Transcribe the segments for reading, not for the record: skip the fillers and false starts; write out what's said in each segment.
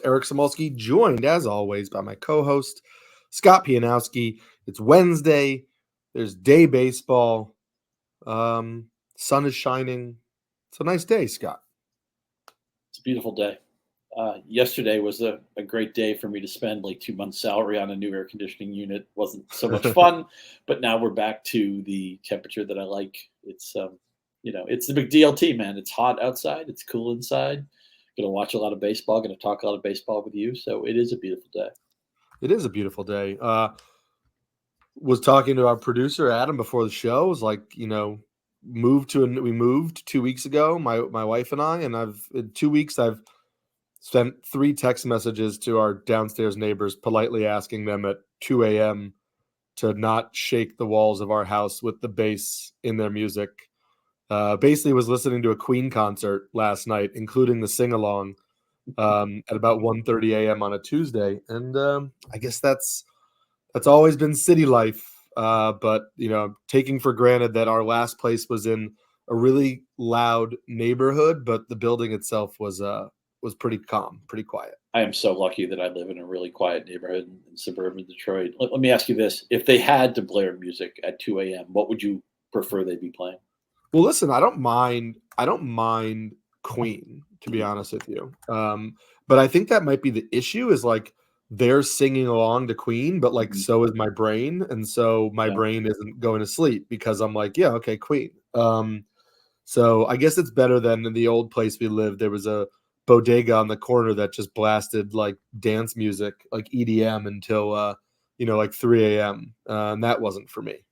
Eric Samulski, joined as always by my co-host Scott Pianowski. It's Wednesday. There's day baseball. Sun is shining. It's a nice day, Scott. It's a beautiful day. Yesterday was a great day for me to spend like 2 months' salary on a new air conditioning unit. Wasn't so much fun, but now we're back to the temperature that I like. It's it's the big DLT, man. It's hot outside. It's cool inside. Going to watch a lot of baseball. Going to talk a lot of baseball with you. So it is a beautiful day. It is a beautiful day. Was talking to our producer Adam before the show. Was like, we moved 2 weeks ago. My wife and I, and in 2 weeks I've sent 3 text messages to our downstairs neighbors, politely asking them at 2 a.m. to not shake the walls of our house with the bass in their music. Basically was listening to a Queen concert last night, including the sing-along at about 1:30 a.m. on a Tuesday. And I guess that's always been city life. But, taking for granted that our last place was in a really loud neighborhood, but the building itself was pretty calm, pretty quiet. I am so lucky that I live in a really quiet neighborhood in suburban Detroit. Let me ask you this. If they had to blare music at 2 a.m., what would you prefer they be playing? Well, listen, I don't mind Queen, to be honest with you. But I think that might be the issue is like they're singing along to Queen, but like so is my brain. And so my brain isn't going to sleep because I'm like, yeah, okay, Queen. So I guess it's better than in the old place we lived. There was a bodega on the corner that just blasted like dance music, like EDM until, like 3 a.m. And that wasn't for me.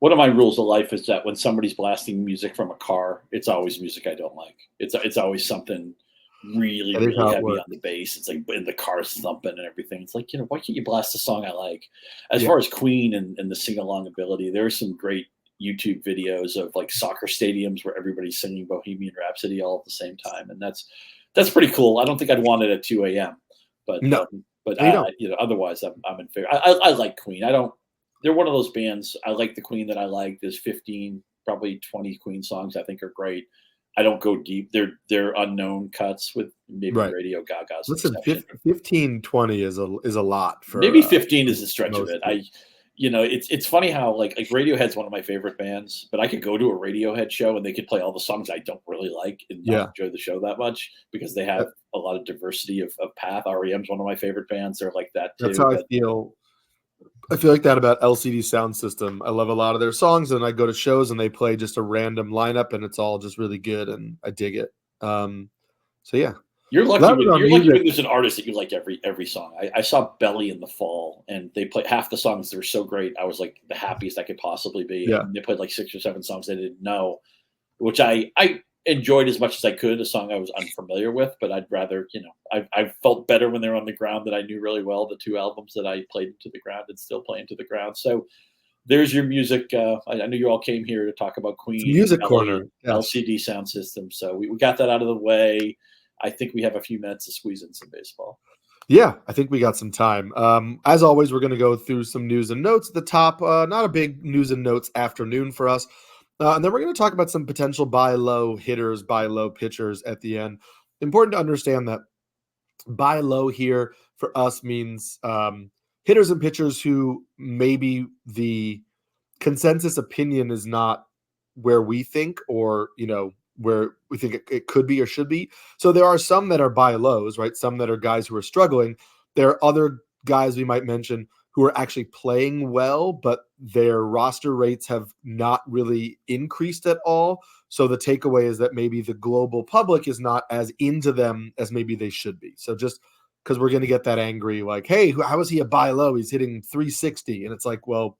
One of my rules of life is that when somebody's blasting music from a car, it's always music I don't like. It's always something really heavy on the bass. It's like in the car's thumping and everything. It's like, why can't you blast a song I like? As far as Queen and the sing-along ability, there are some great YouTube videos of like soccer stadiums where everybody's singing Bohemian Rhapsody all at the same time. And that's pretty cool. I don't think I'd want it at 2 a.m. But no, otherwise I'm in favor. I like Queen. They're one of those bands. I like the Queen that I like. There's 15, probably 20 Queen songs I think are great. I don't go deep. They're unknown cuts with maybe Radio Gaga's. Listen, 15, 20 is a lot for maybe 15 is a stretch of it. It's funny how like Radiohead's one of my favorite bands, but I could go to a Radiohead show and they could play all the songs I don't really like and not enjoy the show that much because they have a lot of diversity of path. REM's one of my favorite bands. They're like that too. That's how I feel. I feel like that about LCD Sound System. I love a lot of their songs, and I go to shows and they play just a random lineup, and it's all just really good, and I dig it. So yeah, you're lucky when there's an artist that you like every song. I saw Belly in the fall, and they played half the songs. They were so great. I was like the happiest I could possibly be. Yeah. And they played like 6 or 7 songs I didn't know, which I enjoyed as much as I could. A song I was unfamiliar with, but I'd rather, I felt better when they're on the ground that I knew really well. The 2 albums that I played into the ground and still play into the ground. So there's your music. I know you all came here to talk about Queen. It's music corner. LCD Sound System. So we got that out of the way. I think we have a few minutes to squeeze in some baseball. Yeah, I think we got some time. As always, we're going to go through some news and notes at the top. Not a big news and notes afternoon for us. And then we're going to talk about some potential buy low hitters, buy low pitchers at the end. Important to understand that buy low here for us means hitters and pitchers who maybe the consensus opinion is not where we think or, where we think it could be or should be. So there are some that are buy lows, right? Some that are guys who are struggling. There are other guys we might mention who are actually playing well, but their roster rates have not really increased at all. So the takeaway is that maybe the global public is not as into them as maybe they should be. So just because we're going to get that angry, like, hey, how is he a buy low? He's hitting 360. And it's like, well,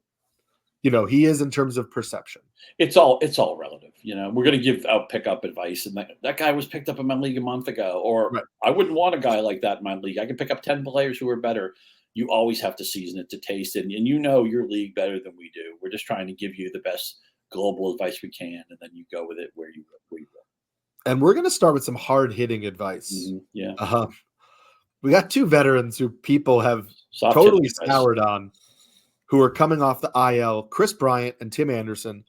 he is in terms of perception. It's all relative. We're going to give out pickup advice. And that guy was picked up in my league a month ago, or right. I wouldn't want a guy like that in my league. I can pick up 10 players who are better. You always have to season it to taste it. And your league better than we do. We're just trying to give you the best global advice we can. And then you go with it where you go. And we're going to start with some hard-hitting advice. Mm-hmm. Yeah. We got 2 veterans who people have totally soured on, who are coming off the IL. Kris Bryant and Tim Anderson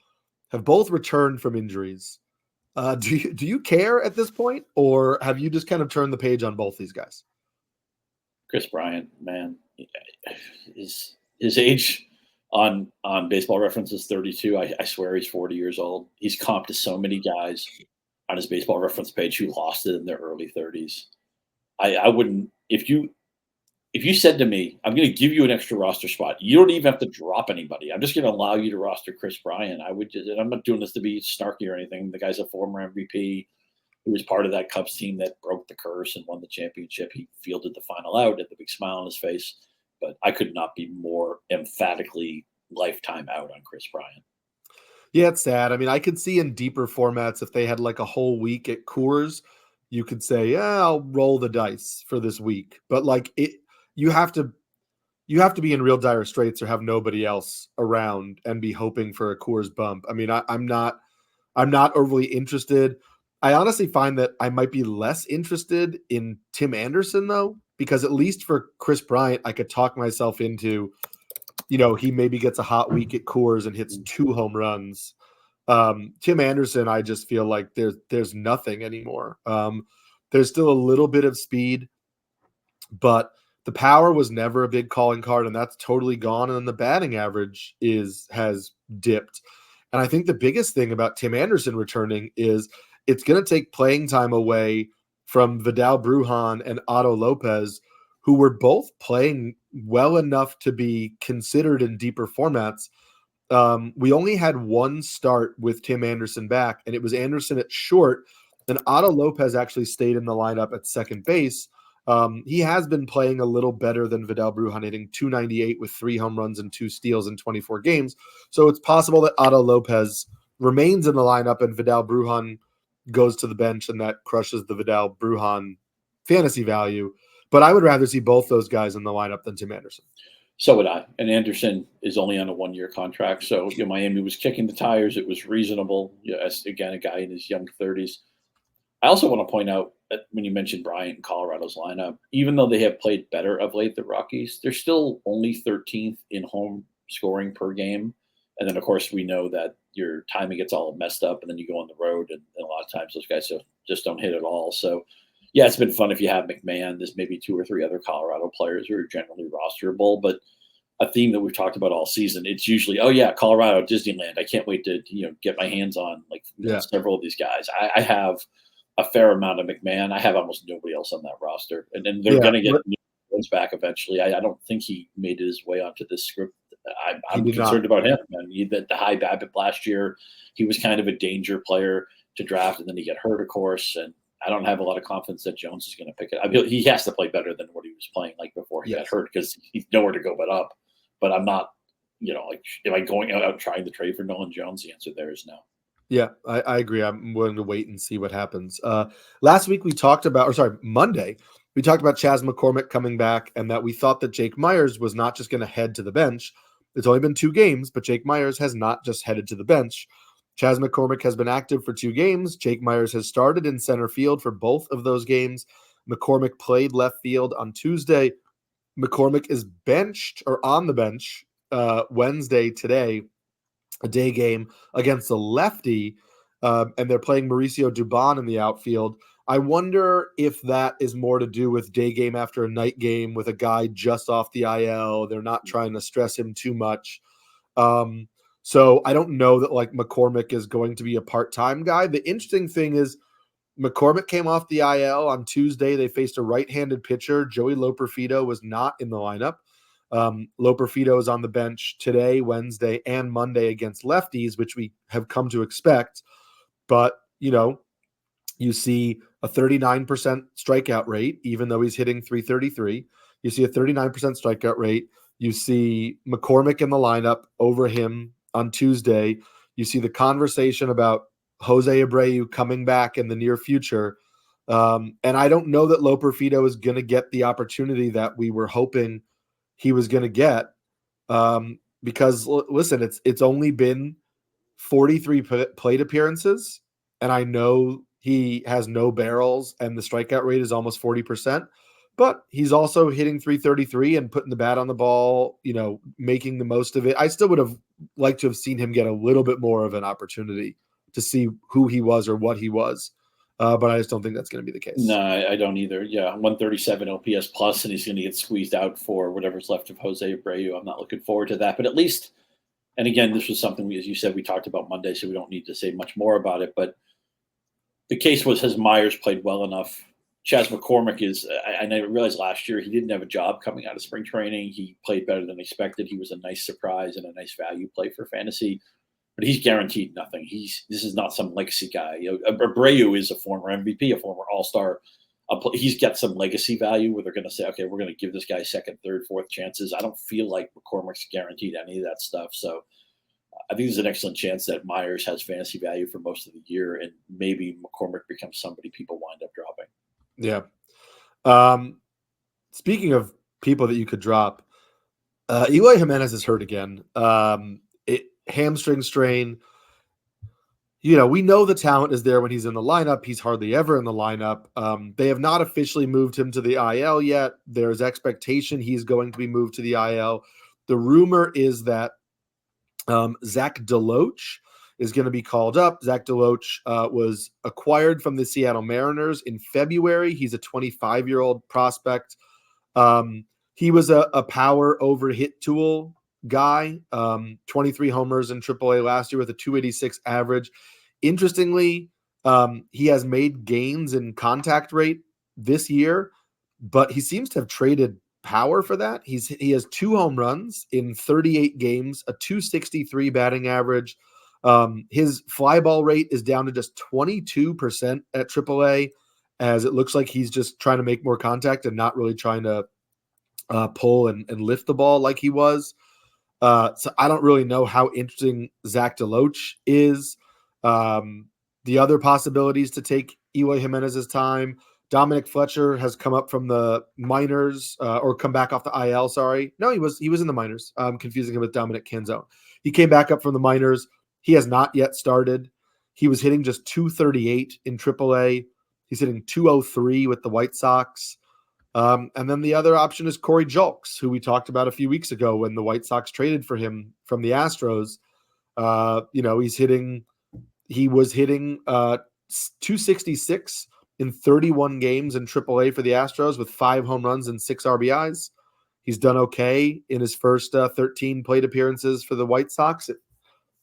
have both returned from injuries. Do you care at this point, or have you just kind of turned the page on both these guys? Kris Bryant, man, his age on Baseball Reference is 32. I swear he's 40 years old. He's comped to so many guys on his Baseball Reference page who lost it in their early 30s. I wouldn't, if you said to me, I'm going to give you an extra roster spot, you don't even have to drop anybody. I'm just going to allow you to roster Kris Bryant. I'm not doing this to be snarky or anything. The guy's a former MVP. He was part of that Cubs team that broke the curse and won the championship. He fielded the final out, had the big smile on his face. But I could not be more emphatically lifetime out on Kris Bryant. Yeah, it's sad. I mean, I could see in deeper formats, if they had like a whole week at Coors, you could say, yeah, I'll roll the dice for this week. But like you have to be in real dire straits or have nobody else around and be hoping for a Coors bump. I mean, I'm not overly interested. I honestly find that I might be less interested in Tim Anderson, though, because at least for Kris Bryant, I could talk myself into, he maybe gets a hot week at Coors and hits 2 home runs. Tim Anderson, I just feel like there's nothing anymore. There's still a little bit of speed, but the power was never a big calling card, and that's totally gone. And then the batting average has dipped. And I think the biggest thing about Tim Anderson returning is it's going to take playing time away from Vidal Brujan and Otto Lopez, who were both playing well enough to be considered in deeper formats. We only had one start with Tim Anderson back, and it was Anderson at short, and Otto Lopez actually stayed in the lineup at second base. He has been playing a little better than Vidal Brujan, hitting .298 with 3 home runs and 2 steals in 24 games. So it's possible that Otto Lopez remains in the lineup and Vidal Brujan goes to the bench, and that crushes the Vidal Brujan fantasy value. But I would rather see both those guys in the lineup than Tim Anderson. So would I. And Anderson is only on a 1-year contract. So Miami was kicking the tires. It was reasonable. As, again, a guy in his young 30s. I also want to point out that when you mentioned Bryant in Colorado's lineup, even though they have played better of late, the Rockies, they're still only 13th in home scoring per game. And then, of course, we know that your timing gets all messed up, and then you go on the road, and a lot of times those guys just don't hit at all. So, yeah, it's been fun if you have McMahon. There's maybe 2 or 3 other Colorado players who are generally rosterable, but a theme that we've talked about all season, it's usually, oh, yeah, Colorado, Disneyland. I can't wait to get my hands on several of these guys. I have a fair amount of McMahon. I have almost nobody else on that roster. And then they're going to get new ones back eventually. I don't think he made his way onto this script. I'm concerned about him. I mean, the high BABIP last year, he was kind of a danger player to draft, and then he got hurt, of course. And I don't have a lot of confidence that Jones is going to pick it. I mean, he has to play better than what he was playing like before he got hurt, because he's nowhere to go but up. But I'm not, am I going out trying to trade for Nolan Jones? The answer there is no. Yeah, I agree. I'm willing to wait and see what happens. Last week Monday, we talked about Chas McCormick coming back, and that we thought that Jake Meyers was not just going to head to the bench. It's only been 2 games, but Jake Meyers has not just headed to the bench. Chas McCormick has been active for 2 games. Jake Meyers has started in center field for both of those games. McCormick played left field on Tuesday. McCormick is benched or on the bench Wednesday today, a day game against the lefty, and they're playing Mauricio Dubon in the outfield. I wonder if that is more to do with day game after a night game with a guy just off the IL. They're not trying to stress him too much. So I don't know that McCormick is going to be a part-time guy. The interesting thing is McCormick came off the IL on Tuesday. They faced a right-handed pitcher. Joey Loperfido was not in the lineup. Loperfido is on the bench today, Wednesday, and Monday against lefties, which we have come to expect. But, you see a 39% strikeout rate, even though he's hitting .333. You see a 39% strikeout rate. You see McCormick in the lineup over him on Tuesday. You see the conversation about Jose Abreu coming back in the near future. And I don't know that Loperfido is going to get the opportunity that we were hoping he was going to get. Because, listen, it's only been 43 plate appearances, and I know he has no barrels, and the strikeout rate is almost 40%. But he's also hitting .333 and putting the bat on the ball, making the most of it. I still would have liked to have seen him get a little bit more of an opportunity to see who he was or what he was but I just don't think that's going to be the case. No, I don't either. Yeah, 137 OPS plus, and he's going to get squeezed out for whatever's left of Jose Abreu. I'm not looking forward to that, but at least, and again, this was something, as you said, we talked about Monday, so we don't need to say much more about it, but the case was, has Myers played well enough? Chas McCormick is, I realized last year he didn't have a job coming out of spring training. He played better than expected. He was a nice surprise and a nice value play for fantasy, but he's guaranteed nothing. This is not some legacy guy. Abreu is a former MVP, a former All-Star. He's got some legacy value where they're going to say, okay, we're going to give this guy second, third, fourth chances. I don't feel like McCormick's guaranteed any of that stuff. So I think there's an excellent chance that Myers has fantasy value for most of the year, and maybe McCormick becomes somebody people wind up dropping. Yeah. Speaking of people that you could drop, Eloy Jimenez is hurt again. Hamstring strain. We know the talent is there when he's in the lineup. He's hardly ever in the lineup. They have not officially moved him to the IL yet. There's expectation he's going to be moved to the IL. The rumor is that Zach DeLoach is going to be called up. Zach DeLoach was acquired from the Seattle Mariners in February. He's a 25-year-old prospect. He was a power over hit tool guy, 23 homers in AAA last year with a 286 average. Interestingly, he has made gains in contact rate this year, but he seems to have traded power for that. He has 2 home runs in 38 games, a 263 batting average. His fly ball rate is down to just 22% at AAA, as it looks like he's just trying to make more contact and not really trying to pull and lift the ball like he was. So I don't really know how interesting Zach DeLoach is. The other possibilities to take Eloy Jimenez's time, Dominic Fletcher has come up from the minors, or come back off the IL. Sorry. No, he was in the minors. I'm confusing him with Dominic Canzone. He came back up from the minors. He has not yet started. He was hitting just 238 in AAA. He's hitting 203 with the White Sox. And then the other option is Corey Julks, who we talked about a few weeks ago when the White Sox traded for him from the Astros. He was hitting 266 in 31 games in AAA for the Astros with 5 home runs and 6 RBIs. He's done okay in his first 13 plate appearances for the White Sox.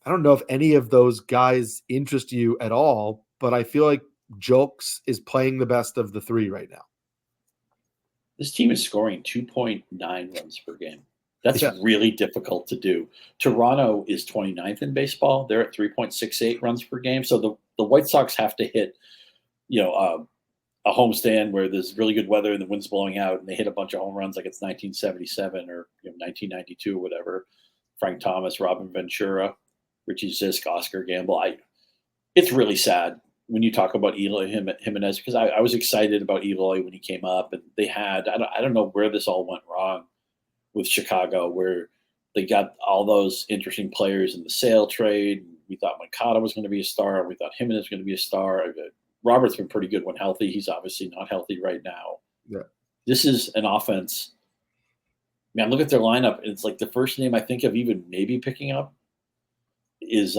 I don't know if any of those guys interest you at all, but I feel like Julks is playing the best of the 3 right now. This team is scoring 2.9 runs per game. That's really difficult to do. Toronto is 29th in baseball. They're at 3.68 runs per game. So the White Sox have to hit, a homestand where there's really good weather and the wind's blowing out, and they hit a bunch of home runs like it's 1977 or 1992 or whatever. Frank Thomas, Robin Ventura, Richie Zisk, Oscar Gamble. It's really sad when you talk about Eloy Jimenez, because I was excited about Eloy when he came up, and they had, I don't know where this all went wrong with Chicago, where they got all those interesting players in the sale trade. We thought Moncada was going to be a star. We thought Jimenez was going to be a star. Robert's been pretty good when healthy. He's obviously not healthy right now. Yeah. This is an offense. Man, look at their lineup. It's like the first name I think of even maybe picking up is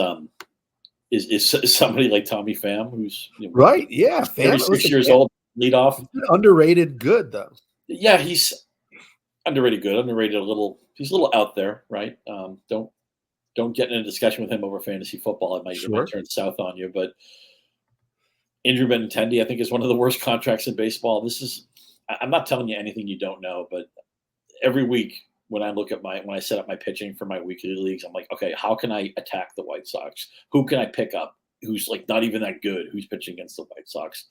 somebody like Tommy Pham, who's right. Yeah. 36 years old, lead off. Underrated good though. Yeah, he's underrated good, underrated a little. He's a little out there, right? Don't get in a discussion with him over fantasy football. It might turn south on you. But Andrew Benintendi, I think, is one of the worst contracts in baseball. I'm not telling you anything you don't know, but every week when I set up my pitching for my weekly leagues, I'm like, okay, how can I attack the White Sox? Who can I pick up who's like not even that good, who's pitching against the White Sox?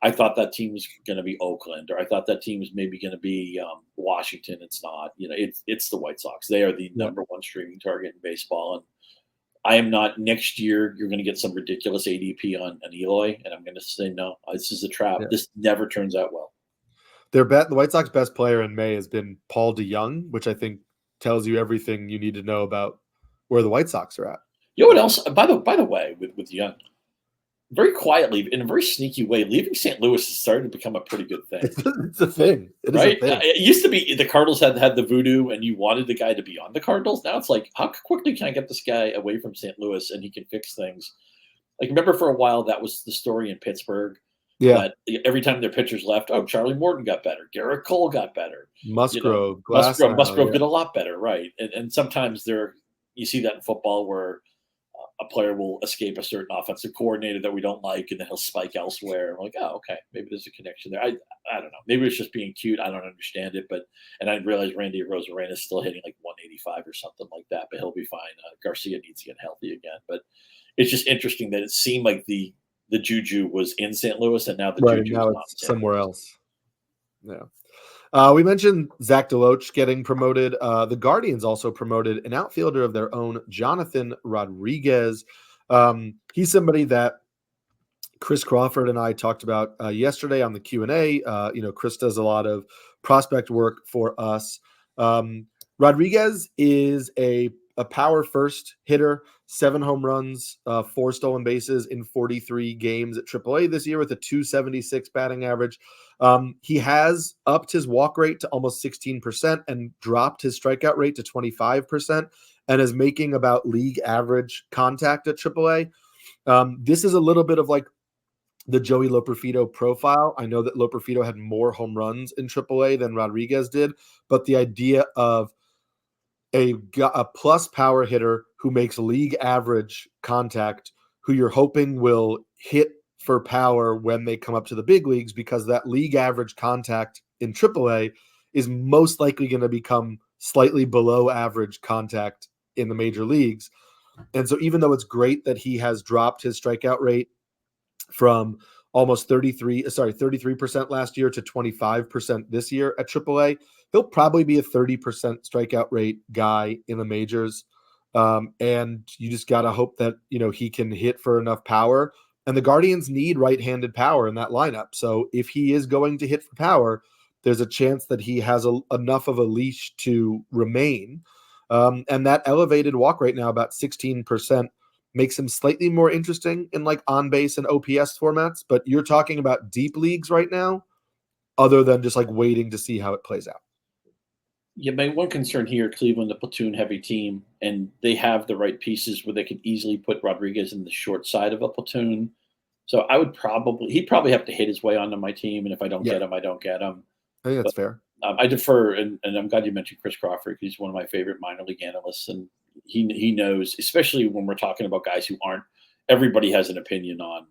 I thought that team was going to be Oakland, or I thought that team was maybe going to be Washington. It's not. It's the White Sox. They are the number 1 streaming target in baseball. And I am not. Next year, you're going to get some ridiculous ADP on Eloy, and I'm going to say no. This is a trap. Yeah. This never turns out well. The White Sox best player in May has been Paul DeJong, which I think tells you everything you need to know about where the White Sox are at. You know what else? By the way, with Young, very quietly, in a very sneaky way, leaving St. Louis has started to become a pretty good thing. It's a thing. Right? It used to be the Cardinals had the voodoo, and you wanted the guy to be on the Cardinals. Now it's like, how quickly can I get this guy away from St. Louis and he can fix things? Like, remember for a while that was the story in Pittsburgh. Yeah. that every time their pitchers left, oh, Charlie Morton got better. Garrett Cole got better. Musgrove, Musgrove yeah. did a lot better, right? And sometimes you see that in football where a player will escape a certain offensive coordinator that we don't like, and then he'll spike elsewhere. I'm like, oh, okay, maybe there's a connection there. I don't know. Maybe it's just being cute. I don't understand it, and I realize Randy Arozarena is still hitting like 185 or something like that, but he'll be fine. Garcia needs to get healthy again, but it's just interesting that it seemed like the juju was in St. Louis, and now the juju now is not it's somewhere else. Yeah. We mentioned Zach DeLoach getting promoted. The Guardians also promoted an outfielder of their own, Johnathan Rodriguez. He's somebody that Chris Crawford and I talked about yesterday on the Q&A. Chris does a lot of prospect work for us. Rodriguez is a power first hitter, 7 home runs, 4 stolen bases in 43 games at AAA this year with a 276 batting average. He has upped his walk rate to almost 16% and dropped his strikeout rate to 25% and is making about league average contact at AAA. This is a little bit of like the Joey Loperfido profile. I know that Loperfido had more home runs in AAA than Rodriguez did, but the idea of a plus power hitter who makes league average contact, who you're hoping will hit for power when they come up to the big leagues, because that league average contact in AAA is most likely going to become slightly below average contact in the major leagues. And so even though it's great that he has dropped his strikeout rate from almost 33% last year to 25% this year at AAA, he'll probably be a 30% strikeout rate guy in the majors. And you just got to hope that, he can hit for enough power. And the Guardians need right-handed power in that lineup. So if he is going to hit for power, there's a chance that he has enough of a leash to remain. And that elevated walk rate now, about 16%, makes him slightly more interesting in like on base and OPS formats. But you're talking about deep leagues right now, other than just like waiting to see how it plays out. Yeah, my one concern here, Cleveland, a platoon heavy team, and they have the right pieces where they could easily put Rodriguez in the short side of a platoon. So he'd probably have to hit his way onto my team. And if I don't get him, I don't get him. I think that's fair. I defer, and I'm glad you mentioned Chris Crawford. He's one of my favorite minor league analysts, and he knows, especially when we're talking about guys who aren't. Everybody has an opinion on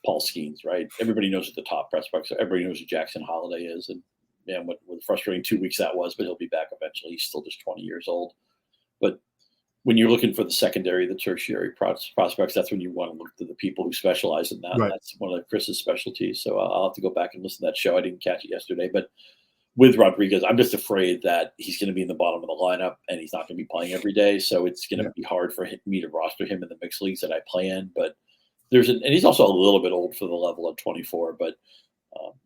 Paul Skeens, right? Everybody knows what the top prospects are. Everybody knows who Jackson Holiday is, and what frustrating 2 weeks that was, but he'll be back eventually. He's still just 20 years old. But when you're looking for the secondary, the tertiary prospects, that's when you want to look to the people who specialize in that. Right. That's one of Chris's specialties. So I'll have to go back and listen to that show. I didn't catch it yesterday, but with Rodriguez, I'm just afraid that he's going to be in the bottom of the lineup and he's not going to be playing every day. So it's going to be hard for me to roster him in the mixed leagues that I play in. But and he's also a little bit old for the level of 24, but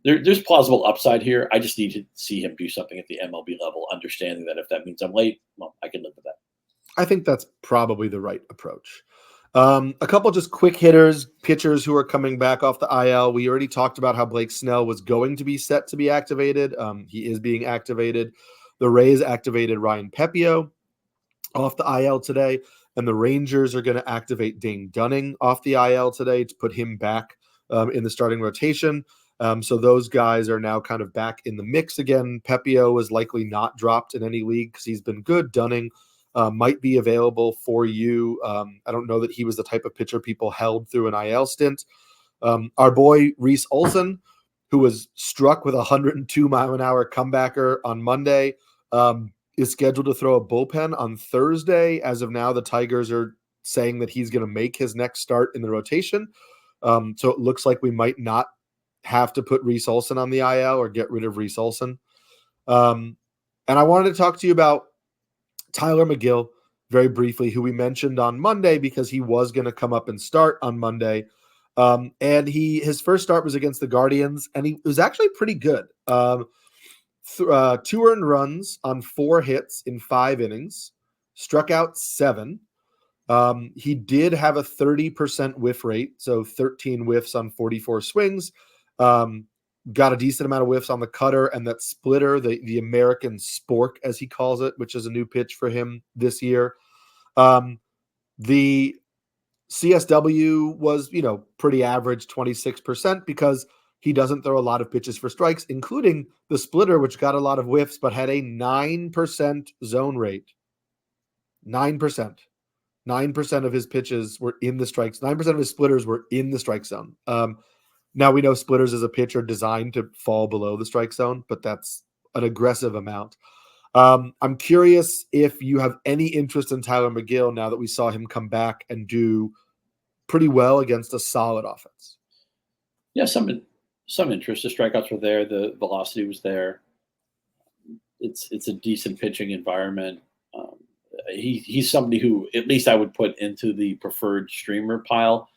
there's plausible upside here. I just need to see him do something at the MLB level, understanding that if that means I'm late, well, I can live with that. I think that's probably the right approach. A couple just quick hitters, pitchers who are coming back off the IL. We already talked about how Blake Snell was going to be set to be activated. He is being activated. The Rays activated Ryan Pepiot off the IL today, and the Rangers are going to activate Dane Dunning off the IL today to put him back in the starting rotation. So those guys are now kind of back in the mix again. Pepiot was likely not dropped in any league because he's been good. Dunning might be available for you. I don't know that he was the type of pitcher people held through an IL stint. Our boy Reese Olson, who was struck with a 102-mile-an-hour comebacker on Monday, is scheduled to throw a bullpen on Thursday. As of now, the Tigers are saying that he's going to make his next start in the rotation. So it looks like we might not have to put Reese Olson on the IL or get rid of Reese Olson. And I wanted to talk to you about Tylor Megill very briefly, who we mentioned on Monday because he was going to come up and start on Monday. And his first start was against the Guardians, and he was actually pretty good. 2 earned runs on 4 hits in 5 innings, struck out 7. He did have a 30% whiff rate, so 13 whiffs on 44 swings. Got a decent amount of whiffs on the cutter and that splitter, the American spork, as he calls it, which is a new pitch for him this year. The CSW was, pretty average, 26%, because he doesn't throw a lot of pitches for strikes, including the splitter, which got a lot of whiffs, but had a 9% zone rate. 9%. 9% of his pitches were in the strikes. 9% of his splitters were in the strike zone. Now we know splitters as a pitch are designed to fall below the strike zone, but that's an aggressive amount. I'm curious if you have any interest in Tylor Megill now that we saw him come back and do pretty well against a solid offense. Yeah, some interest. The strikeouts were there. The velocity was there. It's a decent pitching environment. He's somebody who at least I would put into the preferred streamer pile.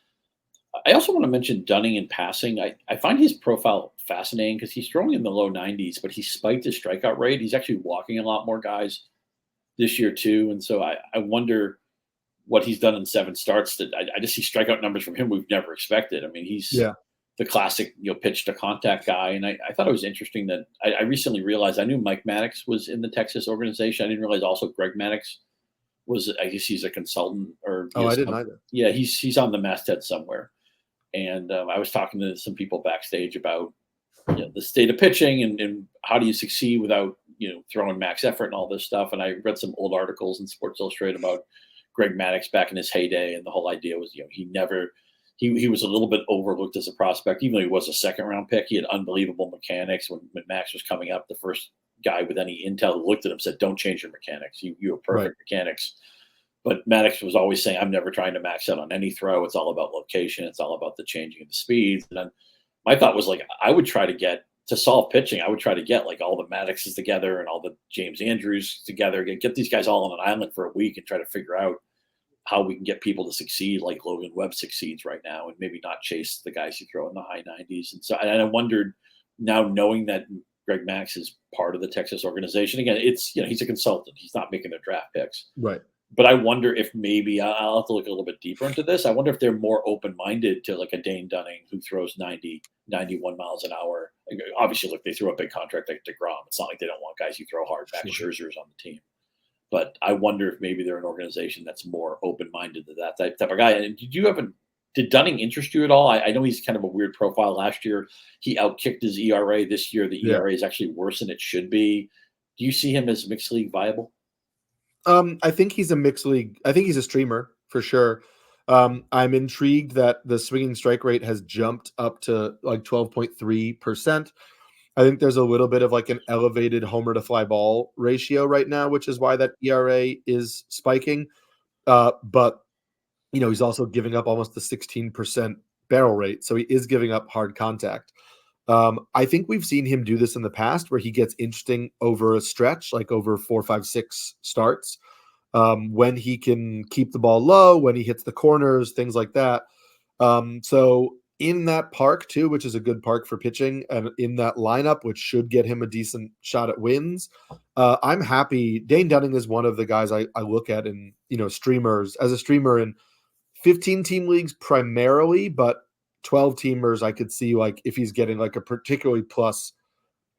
I also want to mention Dunning in passing. I find his profile fascinating because he's throwing in the low 90s, but he spiked his strikeout rate. He's actually walking a lot more guys this year too. And so I wonder what he's done in 7 starts. That I just see strikeout numbers from him we've never expected. I mean, he's the classic pitch to contact guy. And I thought it was interesting that I recently realized I knew Mike Maddox was in the Texas organization. I didn't realize also Greg Maddox was, I guess he's a consultant or. I didn't either. Yeah, he's on the masthead somewhere. And I was talking to some people backstage about the state of pitching and how do you succeed without throwing max effort and all this stuff. And I read some old articles in Sports Illustrated about Greg Maddox back in his heyday, and the whole idea was he was a little bit overlooked as a prospect, even though he was a second-round pick. He had unbelievable mechanics. When Max was coming up, the first guy with any intel looked at him and said, "Don't change your mechanics. You have perfect mechanics." But Maddox was always saying, "I'm never trying to max out on any throw. It's all about location. It's all about the changing of the speeds." And then my thought was I would try to get to solve pitching. I would try to get all the Maddoxes together and all the James Andrews together, get these guys all on an island for a week and try to figure out how we can get people to succeed like Logan Webb succeeds right now, and maybe not chase the guys who throw in the high 90s. And so I wondered now, knowing that Greg Max is part of the Texas organization, again, it's he's a consultant. He's not making their draft picks. Right. But I wonder if maybe I'll have to look a little bit deeper into this. I wonder if they're more open-minded to a Dane Dunning who throws 90, 91 miles an hour. Obviously, they threw a big contract like DeGrom. It's not like they don't want guys who throw hard. Max Scherzer's on the team. But I wonder if maybe they're an organization that's more open-minded to that type of guy. And did Dunning interest you at all? I know he's kind of a weird profile. Last year, he outkicked his ERA. This year, the ERA is actually worse than it should be. Do you see him as mixed league viable? I think he's a mixed league. I think he's a streamer for sure. I'm intrigued that the swinging strike rate has jumped up to 12.3%. I think there's a little bit of an elevated homer to fly ball ratio right now, which is why that ERA is spiking. But he's also giving up almost a 16% barrel rate. So he is giving up hard contact. I think we've seen him do this in the past where he gets interesting over a stretch, over 4, 5, 6 starts, when he can keep the ball low, when he hits the corners, things like that. So in that park too, which is a good park for pitching, and in that lineup, which should get him a decent shot at wins, I'm happy. Dane Dunning is one of the guys I look at in, streamers as a streamer in 15-team leagues primarily, but 12-teamers, I could see if he's getting a particularly plus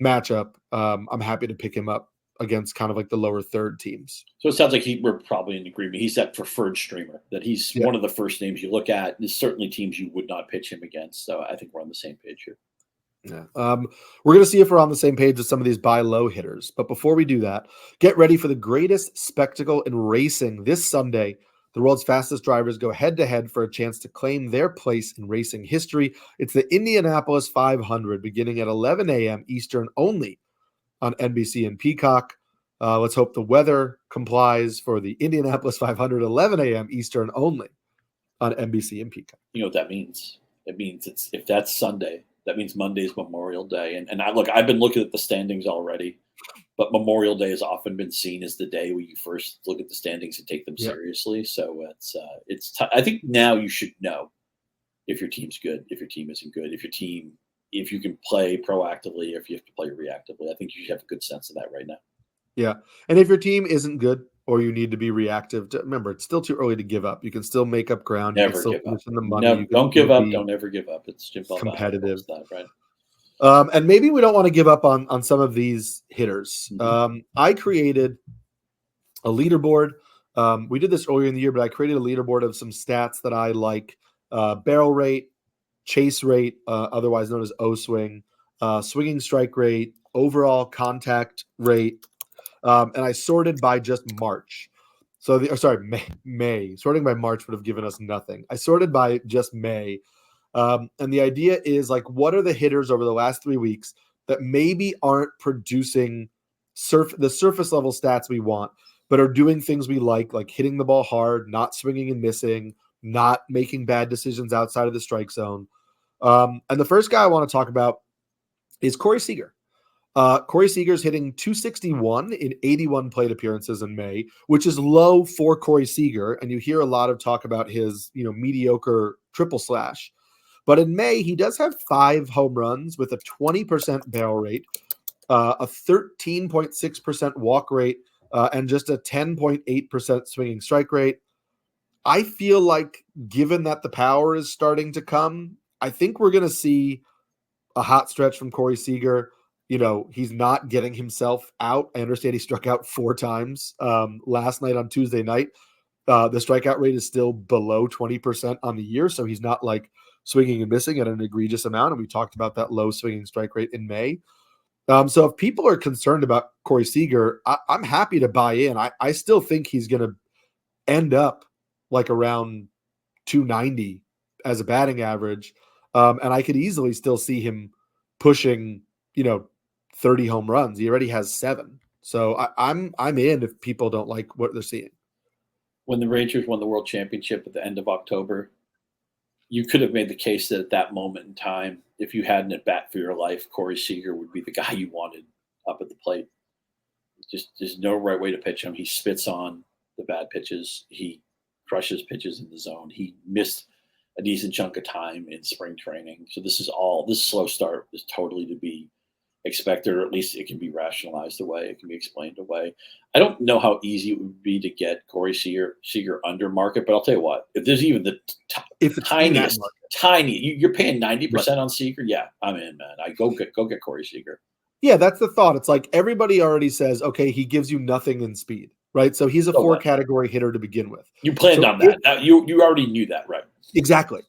matchup, I'm happy to pick him up against kind of the lower third teams. So it sounds like we're probably in agreement. He's that preferred streamer, that he's one of the first names you look at. There's certainly teams you would not pitch him against. So I think we're on the same page here. Yeah. We're going to see if we're on the same page with some of these buy low hitters. But before we do that, get ready for the greatest spectacle in racing this Sunday. The world's fastest drivers go head-to-head for a chance to claim their place in racing history. It's the Indianapolis 500, beginning at 11 a.m. Eastern only on NBC and Peacock. Let's hope the weather complies for the Indianapolis 500, 11 a.m. Eastern only on NBC and Peacock. You know what that means? It means if that's Sunday, that means Monday's Memorial Day. And I've been looking at the standings already. But Memorial Day has often been seen as the day where you first look at the standings and take them seriously. So I think now you should know if your team's good, if your team isn't good, if you can play proactively, if you have to play reactively. I think you should have a good sense of that right now. Yeah. And if your team isn't good or you need to be reactive, remember, it's still too early to give up. You can still make up ground. Never give up. Don't give up. Don't ever give up. It's competitive. That, right? And maybe we don't want to give up on some of these hitters. I created a leaderboard. We did this earlier in the year, but I created a leaderboard of some stats that I like: barrel rate, chase rate, otherwise known as O-swing, swinging strike rate, overall contact rate, and I sorted by just March. So May. Sorting by March would have given us nothing. I sorted by just May. And the idea is like, what are the hitters over the last 3 weeks that maybe aren't producing the surface level stats we want, but are doing things we like hitting the ball hard, not swinging and missing, not making bad decisions outside of the strike zone. And the first guy I want to talk about is Corey Seager. Corey Seager's hitting 261 in 81 plate appearances in May, which is low for Corey Seager. And you hear a lot of talk about his, mediocre triple slash. But in May, he does have 5 home runs with a 20% barrel rate, a 13.6% walk rate, and just a 10.8% swinging strike rate. I feel like, given that the power is starting to come, I think we're going to see a hot stretch from Corey Seager. He's not getting himself out. I understand he struck out 4 times last night on Tuesday night. The strikeout rate is still below 20% on the year, so he's not like swinging and missing at an egregious amount. And we talked about that low swinging strike rate in May. So if people are concerned about Corey Seager, I'm happy to buy in. I still think he's going to end up like around 290 as a batting average. And I could easily still see him pushing, 30 home runs. He already has 7. So I'm in if people don't like what they're seeing. When the Rangers won the World Championship at the end of October, you could have made the case that at that moment in time, if you had an at-bat for your life, Corey Seager would be the guy you wanted up at the plate. Just there's no right way to pitch him. He spits on the bad pitches. He crushes pitches in the zone. He missed a decent chunk of time in spring training. So this slow start is totally to be expected, or at least it can be rationalized away. It can be explained away. I don't know how easy it would be to get Corey Seager under market, but I'll tell you what, if there's even the tiniest, you're paying 90% on Seager. Yeah, I'm in, man. I go get Corey Seager. Yeah, that's the thought. It's like everybody already says, okay, he gives you nothing in speed, right? So he's a 4-category hitter to begin with. You planned on that. You already knew that, right? Exactly.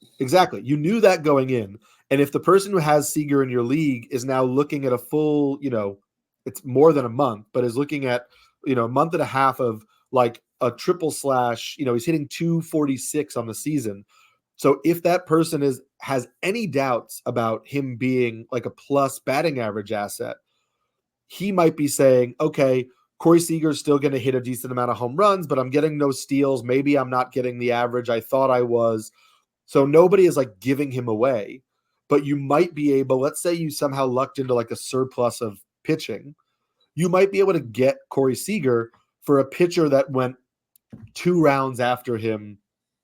You knew that going in. And if the person who has Seager in your league is now looking at a full, it's more than a month, but is looking at, a month and a half of like a triple slash, he's hitting 246 on the season. So if that person has any doubts about him being like a plus batting average asset, he might be saying, okay, Corey Seager's still going to hit a decent amount of home runs, but I'm getting no steals. Maybe I'm not getting the average I thought I was. So nobody is like giving him away, but you might be able, let's say you somehow lucked into like a surplus of pitching. You might be able to get Corey Seager for a pitcher that went 2 rounds after him,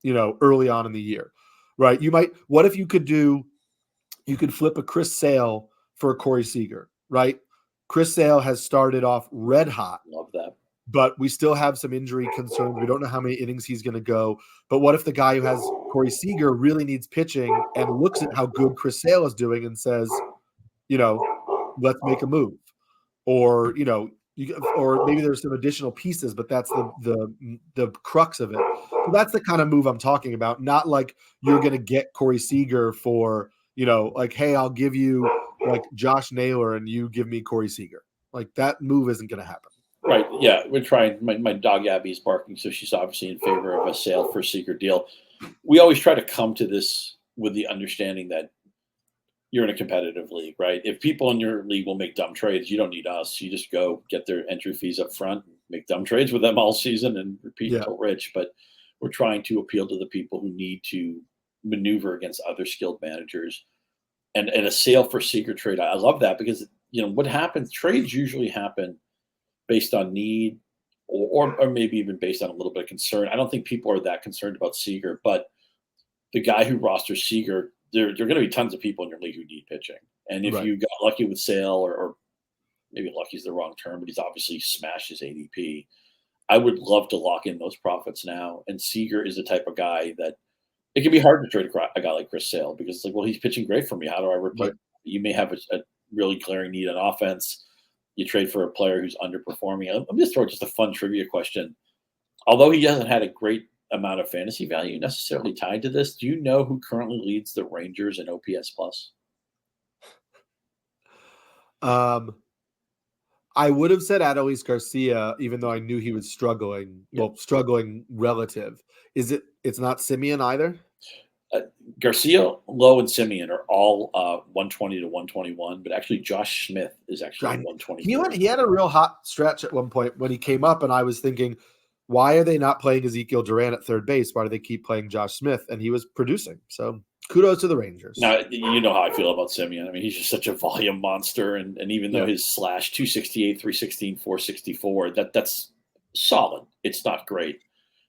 early on in the year, right? What if you could flip a Chris Sale for a Corey Seager, right? Chris Sale has started off red hot. Love that. But we still have some injury concerns. We don't know how many innings he's going to go. But what if the guy who has Corey Seager really needs pitching and looks at how good Chris Sale is doing and says, let's make a move? Or, or maybe there's some additional pieces, but that's the crux of it. So that's the kind of move I'm talking about. Not like you're going to get Corey Seager for, like, hey, I'll give you like Josh Naylor and you give me Corey Seager. Like that move isn't going to happen. Right. Yeah. We're trying. My dog Abby is barking, so she's obviously in favor of a Sale for Seager deal. We always try to come to this with the understanding that you're in a competitive league, right? If people in your league will make dumb trades, you don't need us. You just go get their entry fees up front, make dumb trades with them all season and repeat until rich. But we're trying to appeal to the people who need to maneuver against other skilled managers. And a Sale for Seager trade, I love that because, what happens, trades usually happen based on need or maybe even based on a little bit of concern. I don't think people are that concerned about Seager, but the guy who rosters Seager, there are going to be tons of people in your league who need pitching. And if you got lucky with Sale, or maybe lucky is the wrong term, but he's obviously smashed his ADP, I would love to lock in those profits now. And Seager is the type of guy that it can be hard to trade a guy like Chris Sale because it's like, well, he's pitching great for me. How do I replace? Right. You may have a really glaring need on offense. You trade for a player who's underperforming. Let me just throw just a fun trivia question. Although he hasn't had a great amount of fantasy value necessarily tied to this. Do you know who currently leads the Rangers in OPS plus? I would have said Adolis Garcia, even though I knew he was struggling. Yeah. Well, struggling relative. It's not Simeon either? Garcia, Lowe, and Simeon are all 120 to 121, but actually Josh Smith is actually 120. He had a real hot stretch at one point when he came up, and I was thinking, why are they not playing Ezekiel Duran at third base? Why do they keep playing Josh Smith? And he was producing. So kudos to the Rangers. Now, you know how I feel about Simeon. I mean, he's just such a volume monster, and even though his slash 268, 316, 464, that's solid. It's not great.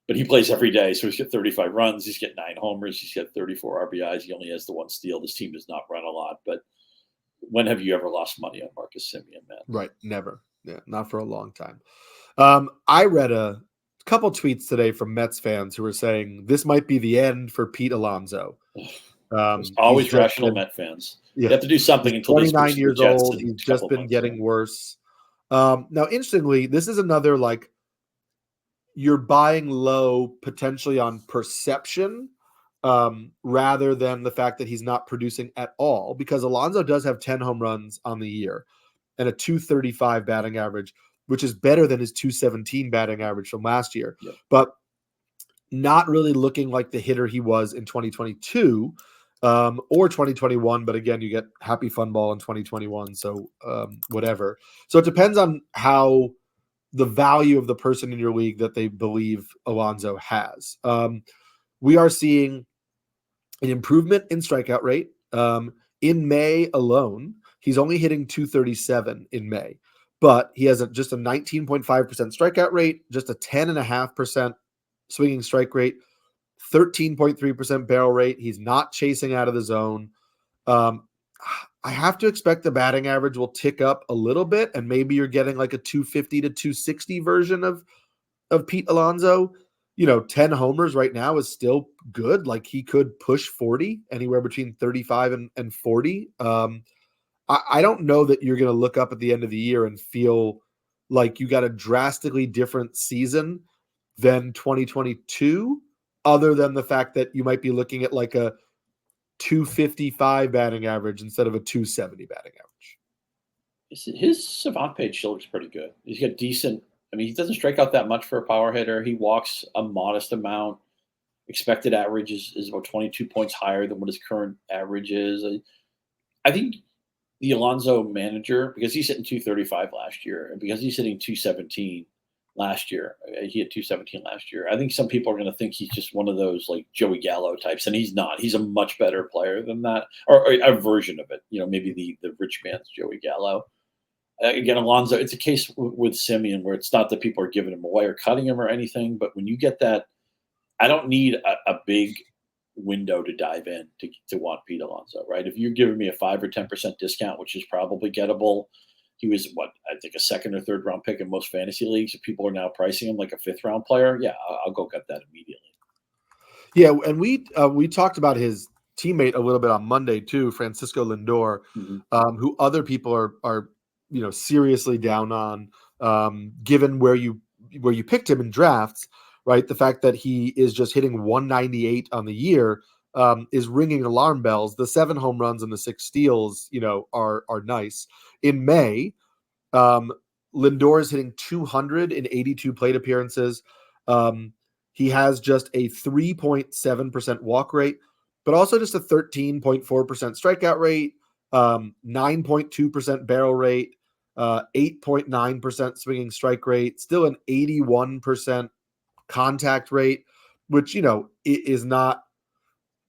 But he plays every day, so he's got 35 runs. He's got 9 homers. He's got 34 RBIs. He only has the 1 steal. This team does not run a lot. But when have you ever lost money on Marcus Simeon, man? Right. Never. Yeah, not for a long time. I read a couple tweets today from Mets fans who were saying this might be the end for Pete Alonso. Always rational Met fans. Yeah. You have to do something until 29 years old. He's just been getting worse. Now, interestingly, this is another you're buying low potentially on perception rather than the fact that he's not producing at all, because Alonso does have 10 home runs on the year and a 235 batting average, which is better than his 217 batting average from last year, but not really looking like the hitter he was in 2022 or 2021. But again, you get happy fun ball in 2021. So whatever. So it depends on how the value of the person in your league that they believe Alonso has. We are seeing an improvement in strikeout rate. In May alone, he's only hitting 237 in May, but he has just a 19.5% strikeout rate, just a 10.5% swinging strike rate, 13.3% barrel rate. He's not chasing out of the zone. I have to expect the batting average will tick up a little bit, and maybe you're getting like a 250 to 260 version of Pete Alonso. 10 homers right now is still good. Like, he could push 40, anywhere between 35 and 40. I don't know that you're going to look up at the end of the year and feel like you got a drastically different season than 2022, other than the fact that you might be looking at like a 255 batting average instead of a 270 batting average. His savant page still looks pretty good. He's got decent. I mean, he doesn't strike out that much for a power hitter. He walks a modest amount. Expected average is about 22 points higher than what his current average is. I think the Alonso manager, because he's hitting 235 last year, and because he's hitting 217 last year, he had 217 last year. I think some people are going to think he's just one of those like Joey Gallo types, and he's not. He's a much better player than that, or a version of it. Maybe the rich man's Joey Gallo. Again, Alonso, it's a case with Simeon where it's not that people are giving him away or cutting him or anything, but when you get that, I don't need a big window to dive in to want Pete Alonso, right? If you're giving me a 5 or 10% discount, which is probably gettable, he was I think a 2nd or 3rd round pick in most fantasy leagues. If people are now pricing him like a 5th round player, yeah, I'll go get that immediately. Yeah, and we talked about his teammate a little bit on Monday too, Francisco Lindor, who other people are seriously down on, given where you picked him in drafts, right? The fact that he is just hitting 198 on the year is ringing alarm bells. The 7 home runs and the 6 steals, are nice. In May, Lindor is hitting 282 plate appearances. He has just a 3.7% walk rate, but also just a 13.4% strikeout rate, 9.2% barrel rate, 8.9% swinging strike rate, still an 81% contact rate, which, is not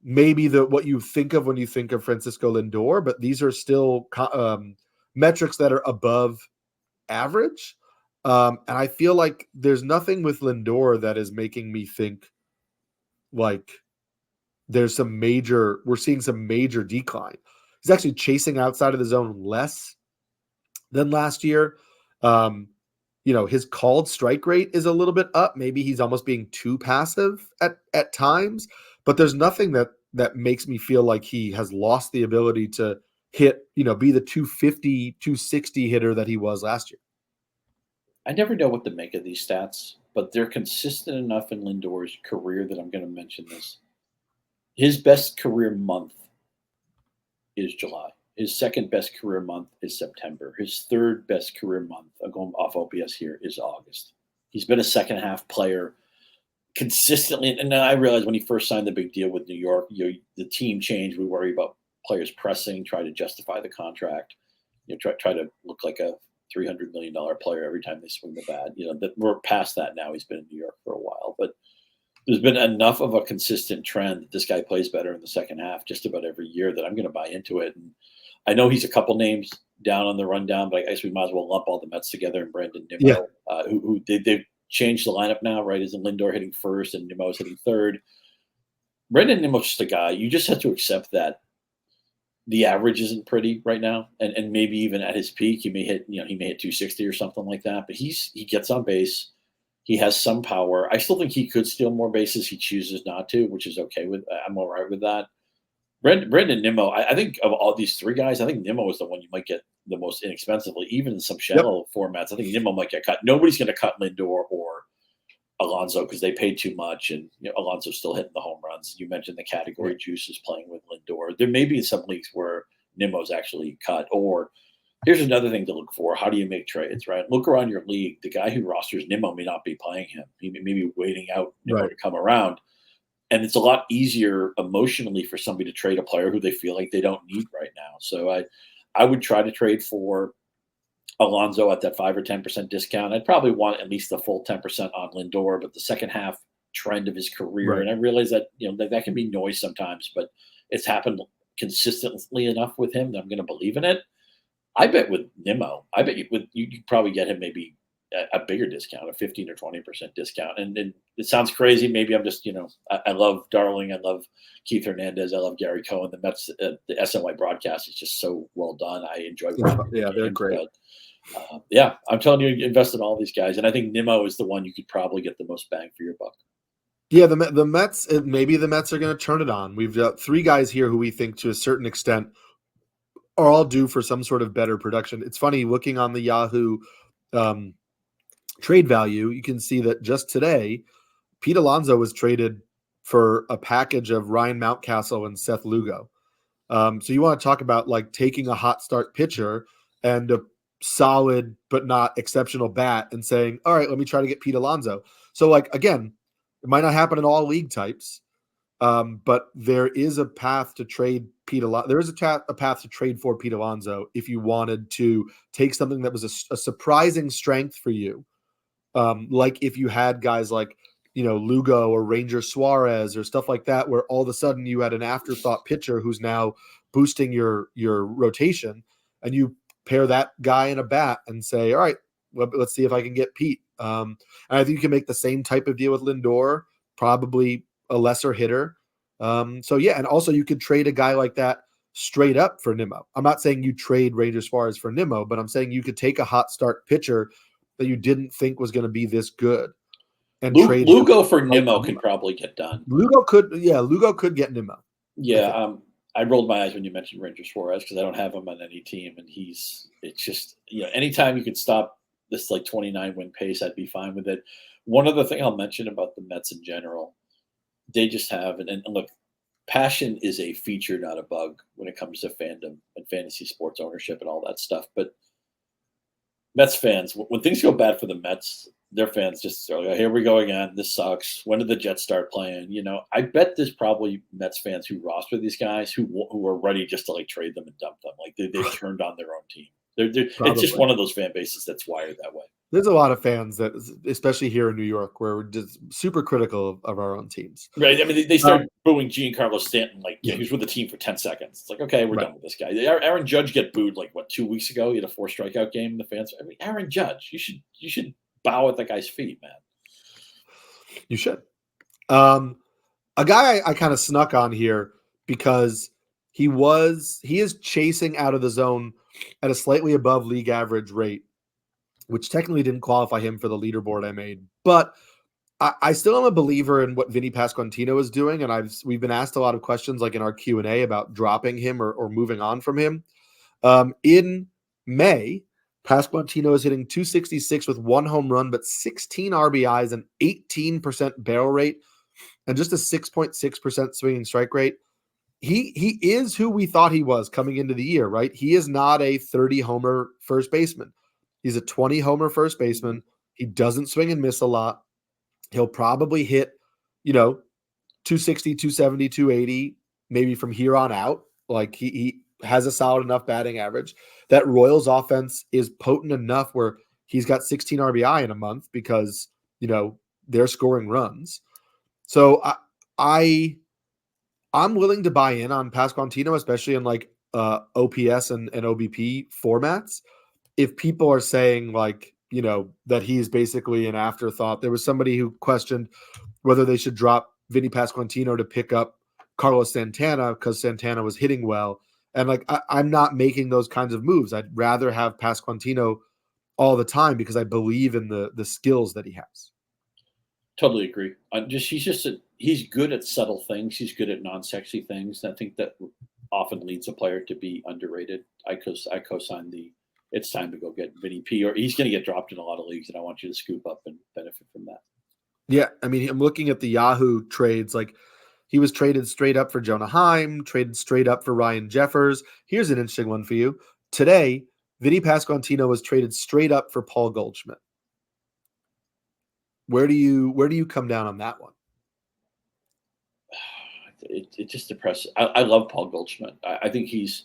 maybe what you think of when you think of Francisco Lindor, but these are still metrics that are above average. And I feel like there's nothing with Lindor that is making me think like we're seeing some major decline. He's actually chasing outside of the zone less than last year. His called strike rate is a little bit up. Maybe he's almost being too passive at times, but there's nothing that makes me feel like he has lost the ability to hit, be the 250, 260 hitter that he was last year. I never know what to make of these stats. but they're consistent enough in Lindor's career that I'm going to mention this. His best career month is July. His second best career month is September. His third best career month, I'm going off OPS here, is August. He's been a second half player consistently. And then I realized when he first signed the big deal with New York, the team changed. We worry about players pressing, try to justify the contract, try to look like a $300 million player every time they swing the bat. That we're past that now. He's been in New York for a while, but there's been enough of a consistent trend that this guy plays better in the second half just about every year that I'm going to buy into it. And I know he's a couple names down on the rundown, but I guess we might as well lump all the Mets together and Brandon Nimmo, who they've changed the lineup now, right? Isn't Lindor hitting first and Nimmo's hitting third? Brandon Nimmo's just a guy. You just have to accept that the average isn't pretty right now, and maybe even at his peak, he may hit 260 or something like that. But he gets on base. He has some power. I still think he could steal more bases. He chooses not to, which is okay with. I'm all right with that. Brandon Nimmo, I think of all these three guys, I think Nimmo is the one you might get the most inexpensively, even in some shallow formats. I think Nimmo might get cut. Nobody's going to cut Lindor or Alonso because they paid too much, and Alonso's still hitting the home runs. You mentioned the category juice is playing with Lindor. There may be some leagues where Nimmo's actually cut. Or here's another thing to look for: how do you make trades? Right? Look around your league. The guy who rosters Nimmo may not be playing him. He may be waiting out Nimmo to come around. And it's a lot easier emotionally for somebody to trade a player who they feel like they don't need right now. So I would try to trade for Alonso at that 5 or 10% discount. I'd probably want at least the full 10% on Lindor, but the second half trend of his career. And I realize that, that can be noise sometimes, but it's happened consistently enough with him that I'm going to believe in it. I bet with Nimmo, you could probably get him maybe a bigger discount, a 15 or 20% discount. And it sounds crazy. Maybe I'm just, I love Darling. I love Keith Hernandez. I love Gary Cohen. The Mets, the SNY broadcast is just so well done. I enjoy watching. Yeah, they're great. But, I'm telling you, invest in all these guys. And I think Nimmo is the one you could probably get the most bang for your buck. Yeah, the Mets, maybe the Mets are going to turn it on. We've got three guys here who we think to a certain extent are all due for some sort of better production. It's funny, looking on the Yahoo trade value, you can see that just today, Pete Alonso was traded for a package of Ryan Mountcastle and Seth Lugo. So you want to talk about like taking a hot start pitcher and a solid but not exceptional bat and saying, all right, let me try to get Pete Alonso. So again, it might not happen in all league types, but there is a path to trade Pete Alonso. There is a path to trade for Pete Alonso if you wanted to take something that was a surprising strength for you. Like if you had guys like, Lugo or Ranger Suarez or stuff like that, where all of a sudden you had an afterthought pitcher who's now boosting your rotation, and you pair that guy in a bat and say, all right, let's see if I can get Pete. And I think you can make the same type of deal with Lindor, probably a lesser hitter. And also you could trade a guy like that straight up for Nimmo. I'm not saying you trade Ranger Suarez for Nimmo, but I'm saying you could take a hot start pitcher that you didn't think was going to be this good and trade Lugo for Nimmo could probably get done. Lugo could get Nimmo. Yeah. I rolled my eyes when you mentioned Ranger Suarez because I don't have him on any team, and it's just, anytime you could stop this 29 win pace, I'd be fine with it. One other thing I'll mention about the Mets in general, they just have, and look, passion is a feature, not a bug when it comes to fandom and fantasy sports ownership and all that stuff. But Mets fans, when things go bad for the Mets, their fans just are like, here we go again. This sucks. When did the Jets start playing? I bet there's probably Mets fans who roster these guys who are ready just to trade them and dump them. They've turned on their own team. It's just one of those fan bases that's wired that way. There's a lot of fans that, especially here in New York, where we're just super critical of our own teams. Right. I mean, they start booing Giancarlo Stanton. He was with the team for 10 seconds. It's like, okay, we're done with this guy. Aaron Judge get booed 2 weeks ago. He had a 4 strikeout game. The fans. I mean, Aaron Judge, you should bow at that guy's feet, man. You should. A guy I kind of snuck on here because he is chasing out of the zone at a slightly above league average rate, which technically didn't qualify him for the leaderboard I made. But I still am a believer in what Vinnie Pasquantino is doing, and we've been asked a lot of questions in our Q&A about dropping him or moving on from him. In May, Pasquantino is hitting 266 with 1 home run, but 16 RBIs, and 18% barrel rate, and just a 6.6% swinging strike rate. He is who we thought he was coming into the year, right? He is not a 30 homer first baseman. He's a 20 homer first baseman. He doesn't swing and miss a lot. He'll probably hit, 260, 270, 280, maybe from here on out. Like he has a solid enough batting average. That Royals offense is potent enough where he's got 16 RBI in a month because, they're scoring runs. So I'm willing to buy in on Pasquantino, especially in like OPS and OBP formats. If people are saying that he's basically an afterthought. There was somebody who questioned whether they should drop Vinnie Pasquantino to pick up Carlos Santana because Santana was hitting well. And I'm not making those kinds of moves. I'd rather have Pasquantino all the time because I believe in the skills that he has. Totally agree. He's good at subtle things. He's good at non-sexy things. And I think that often leads a player to be underrated. I co-sign it's time to go get Vinny P, or he's going to get dropped in a lot of leagues, and I want you to scoop up and benefit from that. Yeah, I mean, I'm looking at the Yahoo trades. He was traded straight up for Jonah Heim, traded straight up for Ryan Jeffers. Here's an interesting one for you. Today, Vinnie Pasquantino was traded straight up for Paul Goldschmidt. Where do you come down on that one? It just depresses. I love Paul Goldschmidt. I think he's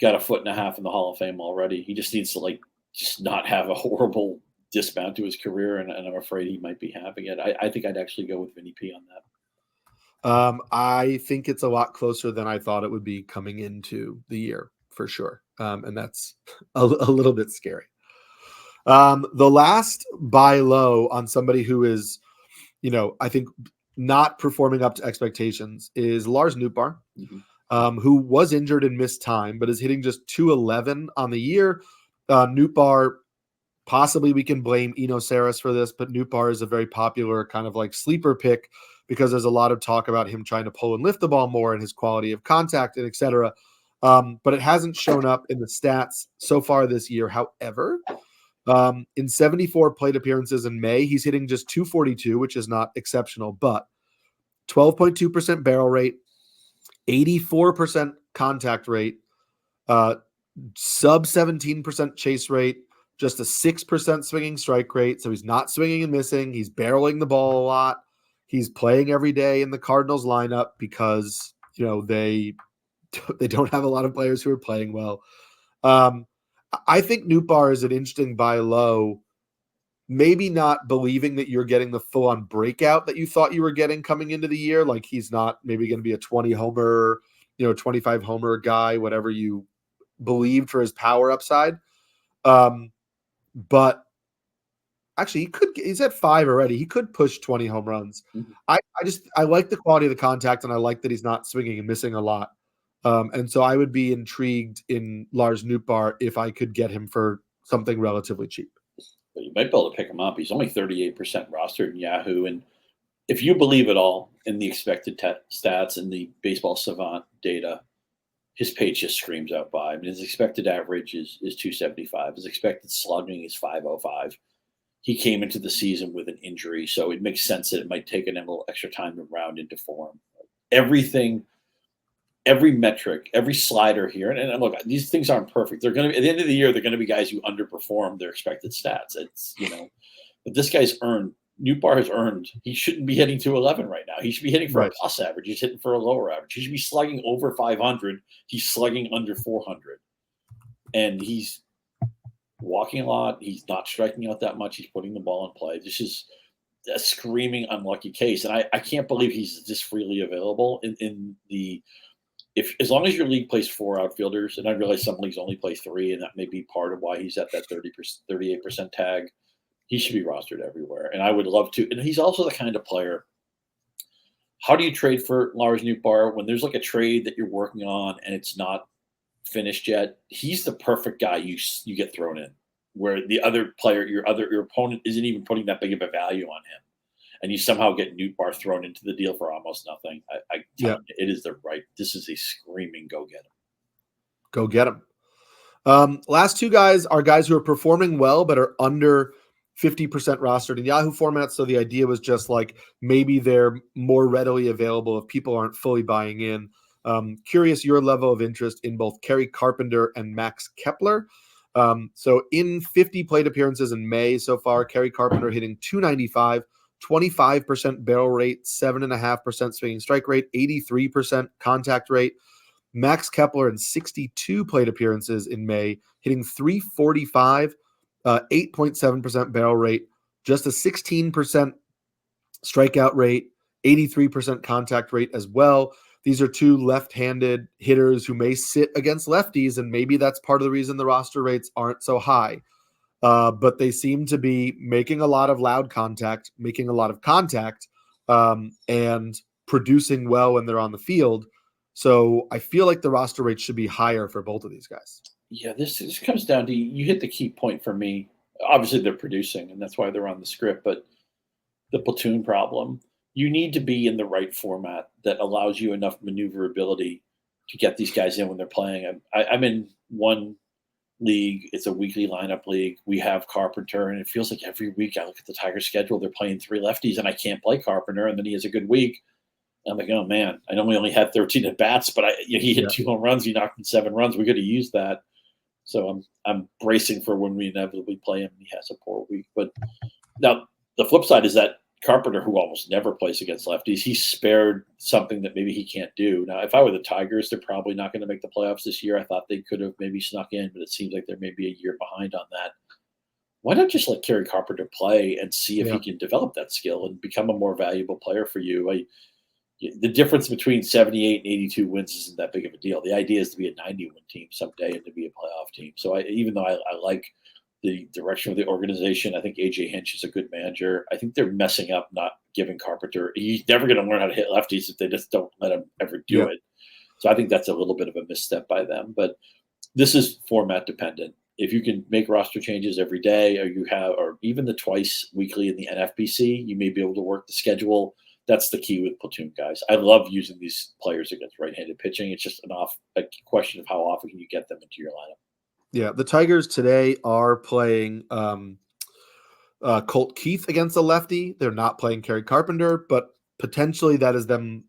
got a foot and a half in the Hall of Fame already. He just needs to just not have a horrible dismount to his career, and I'm afraid he might be having it. I think I'd actually go with Vinny P on that. I think it's a lot closer than I thought it would be coming into the year, for sure. And that's a little bit scary. The last buy low on somebody who is, I think not performing up to expectations is Lars Nootbaar, who was injured and missed time, but is hitting just 211 on the year. Nootbaar, possibly we can blame Eno Saris for this, but Nootbaar is a very popular kind of sleeper pick because there's a lot of talk about him trying to pull and lift the ball more and his quality of contact and et cetera. But it hasn't shown up in the stats so far this year. However, in 74 plate appearances in May, he's hitting just 242, which is not exceptional, but 12.2% barrel rate, 84% contact rate, sub 17% chase rate, just a 6% swinging strike rate. So he's not swinging and missing. He's barreling the ball a lot. He's playing every day in the Cardinals lineup because, they don't have a lot of players who are playing well. I think Nootbaar is an interesting buy low, maybe not believing that you're getting the full-on breakout that you thought you were getting coming into the year. He's not maybe going to be a 20 homer, 25 homer guy, whatever you believed for his power upside. But actually he's at 5 already. He could push 20 home runs. Mm-hmm. I like the quality of the contact, and I like that he's not swinging and missing a lot. And so I would be intrigued in Lars Nootbaar if I could get him for something relatively cheap. But you might be able to pick him up. He's only 38% rostered in Yahoo. And if you believe it all in the expected stats and the Baseball Savant data, his page just screams out by. I mean, his expected average is 275. His expected slugging is 505. He came into the season with an injury, so it makes sense that it might take him a little extra time to round into form. Everything, every metric, every slider here, and look, these things aren't perfect. They're going to, at the end of the year, they're going to be guys who underperform their expected stats. It's, but this guy's earned. Nootbaar has earned. He shouldn't be hitting 211 right now. He should be hitting for a plus average. He's hitting for a lower average. He should be slugging over 500. He's slugging under 400, and he's walking a lot. He's not striking out that much. He's putting the ball in play. This is a screaming unlucky case, and I can't believe he's this freely available in the. If as long as your league plays 4 outfielders, and I realize some leagues only play 3, and that may be part of why he's at that 38% tag. He should be rostered everywhere, and I would love to. And he's also the kind of player. How do you trade for Lars Nootbaar when there's a trade that you're working on and it's not finished yet? He's the perfect guy you get thrown in, where the other player, your opponent, isn't even putting that big of a value on him, and you somehow get Nootbaar thrown into the deal for almost nothing. It is the right. This is a screaming go get him. Go get him. Last two guys are guys who are performing well but are under 50% rostered in Yahoo format. So the idea was just like maybe they're more readily available if people aren't fully buying in. Curious your level of interest in both Kerry Carpenter and Max Kepler. So in 50 plate appearances in May so far, Kerry Carpenter hitting 295, 25% barrel rate, 7.5% swinging strike rate, 83% contact rate. Max Kepler in 62 plate appearances in May, hitting 345, 8.7% barrel rate, just a 16% strikeout rate, 83% contact rate as well. These are two left-handed hitters who may sit against lefties, and maybe that's part of the reason the roster rates aren't so high. But they seem to be making a lot of loud contact, making a lot of contact, and producing well when they're on the field. So I feel like the roster rate should be higher for both of these guys. Yeah, this comes down to, you hit the key point for me. Obviously, they're producing, and that's why they're on the script. But the platoon problem, you need to be in the right format that allows you enough maneuverability to get these guys in when they're playing. I'm in one league. It's a weekly lineup league. We have Carpenter, and it feels like every week I look at the Tigers schedule, they're playing 3 lefties, and I can't play Carpenter, and then he has a good week. I'm like, oh man, I know we only had 13 at bats, but he hit 2 home runs. He knocked in 7 runs. We got to use that. So I'm bracing for when we inevitably play him and he has a poor week. But now the flip side is that Carpenter, who almost never plays against lefties, he's spared something that maybe he can't do. Now, if I were the Tigers, they're probably not going to make the playoffs this year. I thought they could have maybe snuck in, but it seems like they're maybe a year behind on that. Why not just let Kerry Carpenter play and see if he can develop that skill and become a more valuable player for you? The difference between 78 and 82 wins isn't that big of a deal. The idea is to be a 90-win team someday and to be a playoff team. So even though I like the direction of the organization, I think AJ Hinch is a good manager. I think they're messing up not giving Carpenter. He's never going to learn how to hit lefties if they just don't let him ever do it. So I think that's a little bit of a misstep by them. But this is format dependent. If you can make roster changes every day, or even the twice weekly in the NFBC, you may be able to work the schedule. That's the key with platoon guys. I love using these players against right-handed pitching. It's just a question of how often can you get them into your lineup. Yeah, the Tigers today are playing Colt Keith against a lefty. They're not playing Kerry Carpenter, but potentially that is them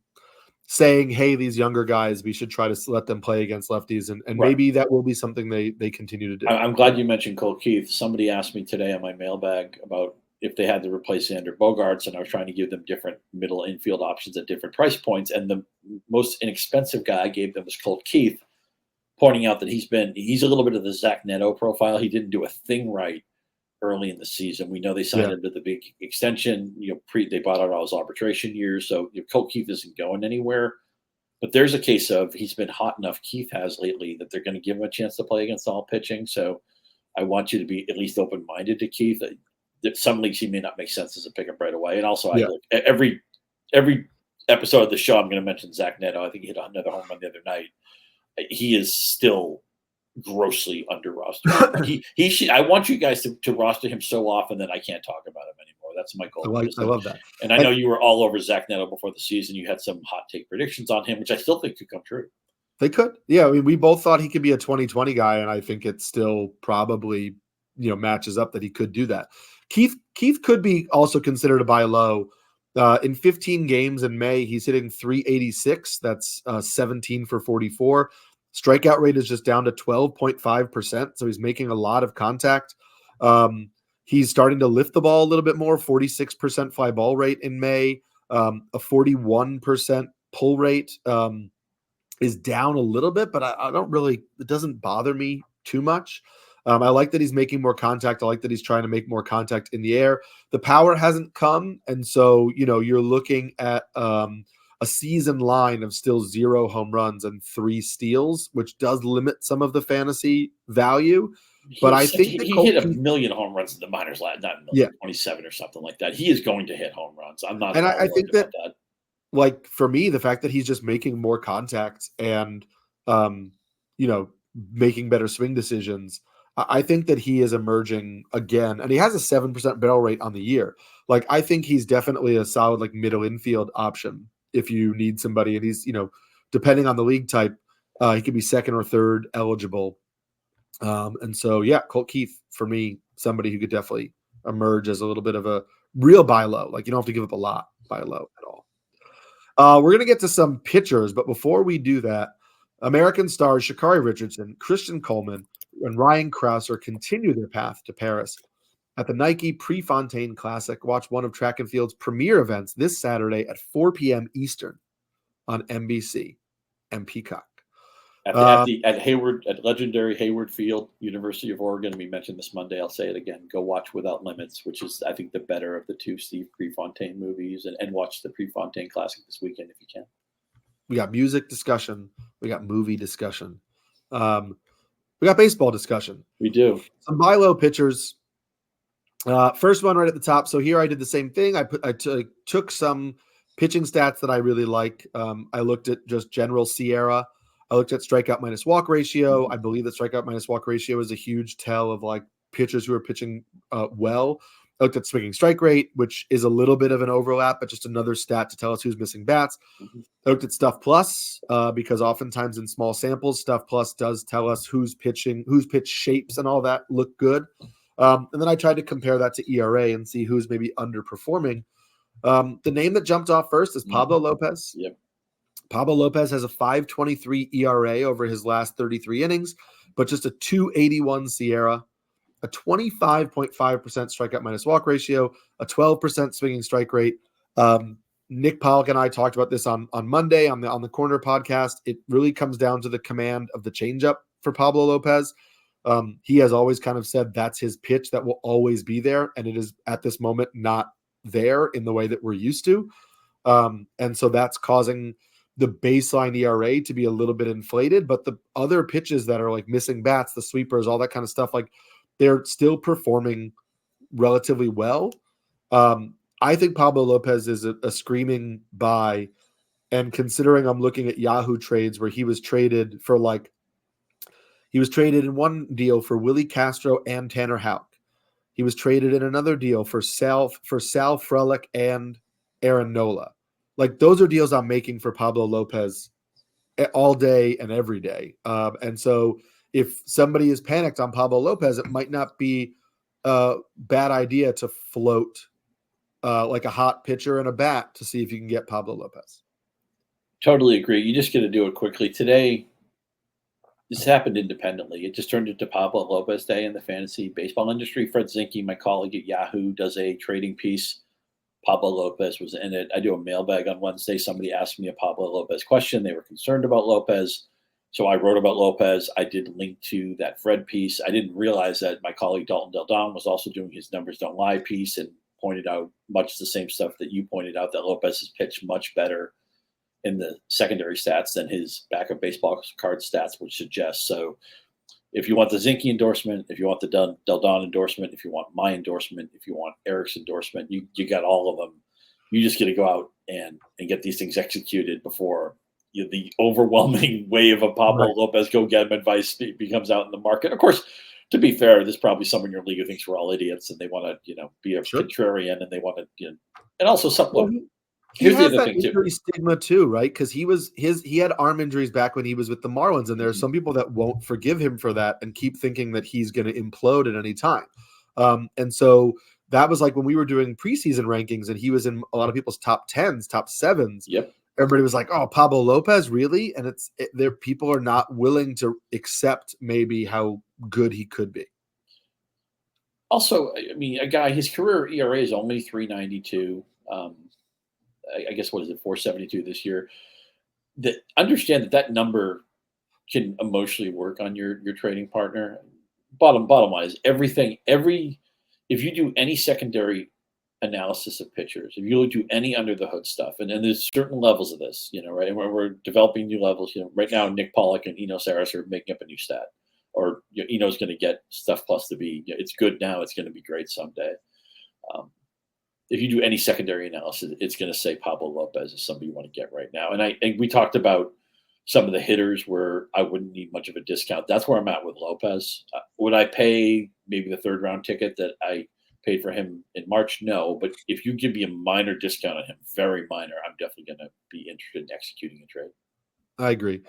saying, hey, these younger guys, we should try to let them play against lefties, and maybe that will be something they continue to do. I'm glad you mentioned Colt Keith. Somebody asked me today on my mailbag about if they had to replace Xander Bogaerts, and I was trying to give them different middle infield options at different price points. And the most inexpensive guy I gave them was Colt Keith, pointing out that he's a little bit of the Zach Neto profile. He didn't do a thing right early in the season. We know they signed him to the big extension. They bought out all his arbitration years. So Colt Keith isn't going anywhere. But there's a case of he's been hot enough, Keith has lately, that they're going to give him a chance to play against all pitching. So I want you to be at least open-minded to Keith. Some leagues he may not make sense as a pickup right away. And also, every episode of the show, I'm going to mention Zach Neto. I think he hit another home run the other night. He is still grossly under rostered. I want you guys to roster him so often that I can't talk about him anymore. That's my goal. I love that. And I know you were all over Zach Neto before the season. You had some hot take predictions on him, which I still think could come true. They could. Yeah, I mean, we both thought he could be a 2020 guy, and I think it still probably matches up that he could do that. Keith could be also considered a buy low. In 15 games in May, he's hitting 386. That's 17 for 44. Strikeout rate is just down to 12.5%. So he's making a lot of contact. He's starting to lift the ball a little bit more. 46% fly ball rate in May. A 41% pull rate is down a little bit, but it doesn't bother me too much. I like that he's making more contact. I like that he's trying to make more contact in the air. The power hasn't come. And so, you're looking at a season line of still 0 home runs and 3 steals, which does limit some of the fantasy value. But I think he hit 1 million home runs in the minors last, not 27 or something like that. He is going to hit home runs. I'm not. And I think that, like, for me, the fact that he's just making more contact and, making better swing decisions, I think that he is emerging again, and he has a 7% barrel rate on the year. Like, I think he's definitely a solid, like, middle infield option if you need somebody. And he's, depending on the league type, he could be second or third eligible. And so, yeah, Colt Keith, for me, somebody who could definitely emerge as a little bit of a real buy low. Like, you don't have to give up a lot buy low at all. We're going to get to some pitchers, but before we do that, American stars Sha'Carri Richardson, Christian Coleman, and Ryan Krauser continue their path to Paris at the Nike Prefontaine Classic. Watch one of track and field's premier events this Saturday at 4 p.m. Eastern on NBC and Peacock. At legendary Hayward Field, University of Oregon. We mentioned this Monday. I'll say it again. Go watch Without Limits, which is, I think, the better of the two Steve Prefontaine movies, and watch the Prefontaine Classic this weekend if you can. We got music discussion. We got movie discussion. We got baseball discussion. We do. Some buy low pitchers. First one right at the top. So here I did the same thing. I took some pitching stats that I really like. I looked at just general Sierra. I looked at strikeout minus walk ratio. I believe that strikeout minus walk ratio is a huge tell of like pitchers who are pitching well. I looked at swinging strike rate, which is a little bit of an overlap, but just another stat to tell us who's missing bats. I looked at Stuff Plus because oftentimes in small samples, Stuff Plus does tell us who's pitching, whose pitch shapes and all that look good. And then I tried to compare that to ERA and see who's maybe underperforming. The name that jumped off first is Pablo Lopez. Yep. Pablo Lopez has a 5.23 ERA over his last 33 innings, but just a 2.81 Sierra, a 25.5% strikeout minus walk ratio, a 12% swinging strike rate. Nick Pollock and I talked about this on Monday on the Corner podcast. It really comes down to the command of the changeup for Pablo Lopez. He has always kind of said that's his pitch that will always be there, and it is at this moment not there in the way that we're used to. And so that's causing the baseline ERA to be a little bit inflated, but the other pitches that are like missing bats, the sweepers, all that kind of stuff, like they're still performing relatively well. I think Pablo Lopez is a screaming buy. And considering I'm looking at Yahoo trades where he was traded in one deal for Willie Castro and Tanner Houck. He was traded in another deal for Sal Frelick and Aaron Nola. Like those are deals I'm making for Pablo Lopez all day and every day. And so if somebody is panicked on Pablo Lopez, it might not be a bad idea to float like a hot pitcher and a bat to see if you can get Pablo Lopez. Totally agree. You just got to do it quickly. Today, this happened independently. It just turned into Pablo Lopez Day in the fantasy baseball industry. Fred Zinke, my colleague at Yahoo, does a trading piece. Pablo Lopez was in it. I do a mailbag on Wednesday. Somebody asked me a Pablo Lopez question. They were concerned about Lopez. So I wrote about Lopez. I did link to that Fred piece. I didn't realize that my colleague Dalton Del Don was also doing his Numbers Don't Lie piece and pointed out much the same stuff that you pointed out, that Lopez has pitched much better in the secondary stats than his backup baseball card stats would suggest. So if you want the Zinke endorsement, if you want the Del Don endorsement, if you want my endorsement, if you want Eric's endorsement, you got all of them. You just got to go out and get these things executed before the overwhelming wave of Pablo Lopez go get him advice becomes out in the market. Of course, to be fair, there's probably someone in your league who thinks we're all idiots and they want to, be a contrarian and they want to, and also something. Here's the other thing too. Stigma too, right? Because he had arm injuries back when he was with the Marlins, and there are some people that won't forgive him for that and keep thinking that he's going to implode at any time. And so that was like when we were doing preseason rankings, and he was in a lot of people's top 10s, top 7s. Yep. Everybody was like, "Oh, Pablo Lopez, really?" And there people are not willing to accept maybe how good he could be. Also, I mean, a guy, his career ERA is only 3.92. I guess, what is it, 4.72 this year? Understand that number can emotionally work on your trading partner. Bottom line is if you do any secondary analysis of pitchers, if you do any under the hood stuff, and there's certain levels of this, right? And we're developing new levels. Right now, Nick Pollock and Eno Saris are making up a new stat, or Eno's going to get Stuff Plus to be. It's good now. It's going to be great someday. If you do any secondary analysis, it's going to say Pablo Lopez is somebody you want to get right now. And we talked about some of the hitters where I wouldn't need much of a discount. That's where I'm at with Lopez. Would I pay maybe the third round ticket that I paid for him in March? No. But if you give me a minor discount on him, very minor, I'm definitely going to be interested in executing a trade. I agree.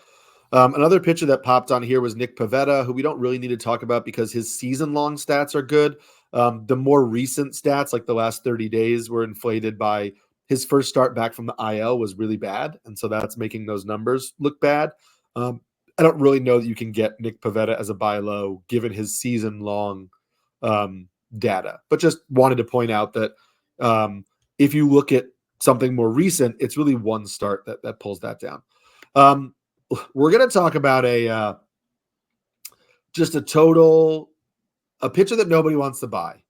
Another pitcher that popped on here was Nick Pivetta, who we don't really need to talk about because his season-long stats are good. The more recent stats, like the last 30 days, were inflated by his first start back from the IL was really bad, and so that's making those numbers look bad. I don't really know that you can get Nick Pivetta as a buy low given his season-long data, but just wanted to point out that if you look at something more recent, it's really one start that pulls that down. We're going to talk about a pitcher that nobody wants to buy,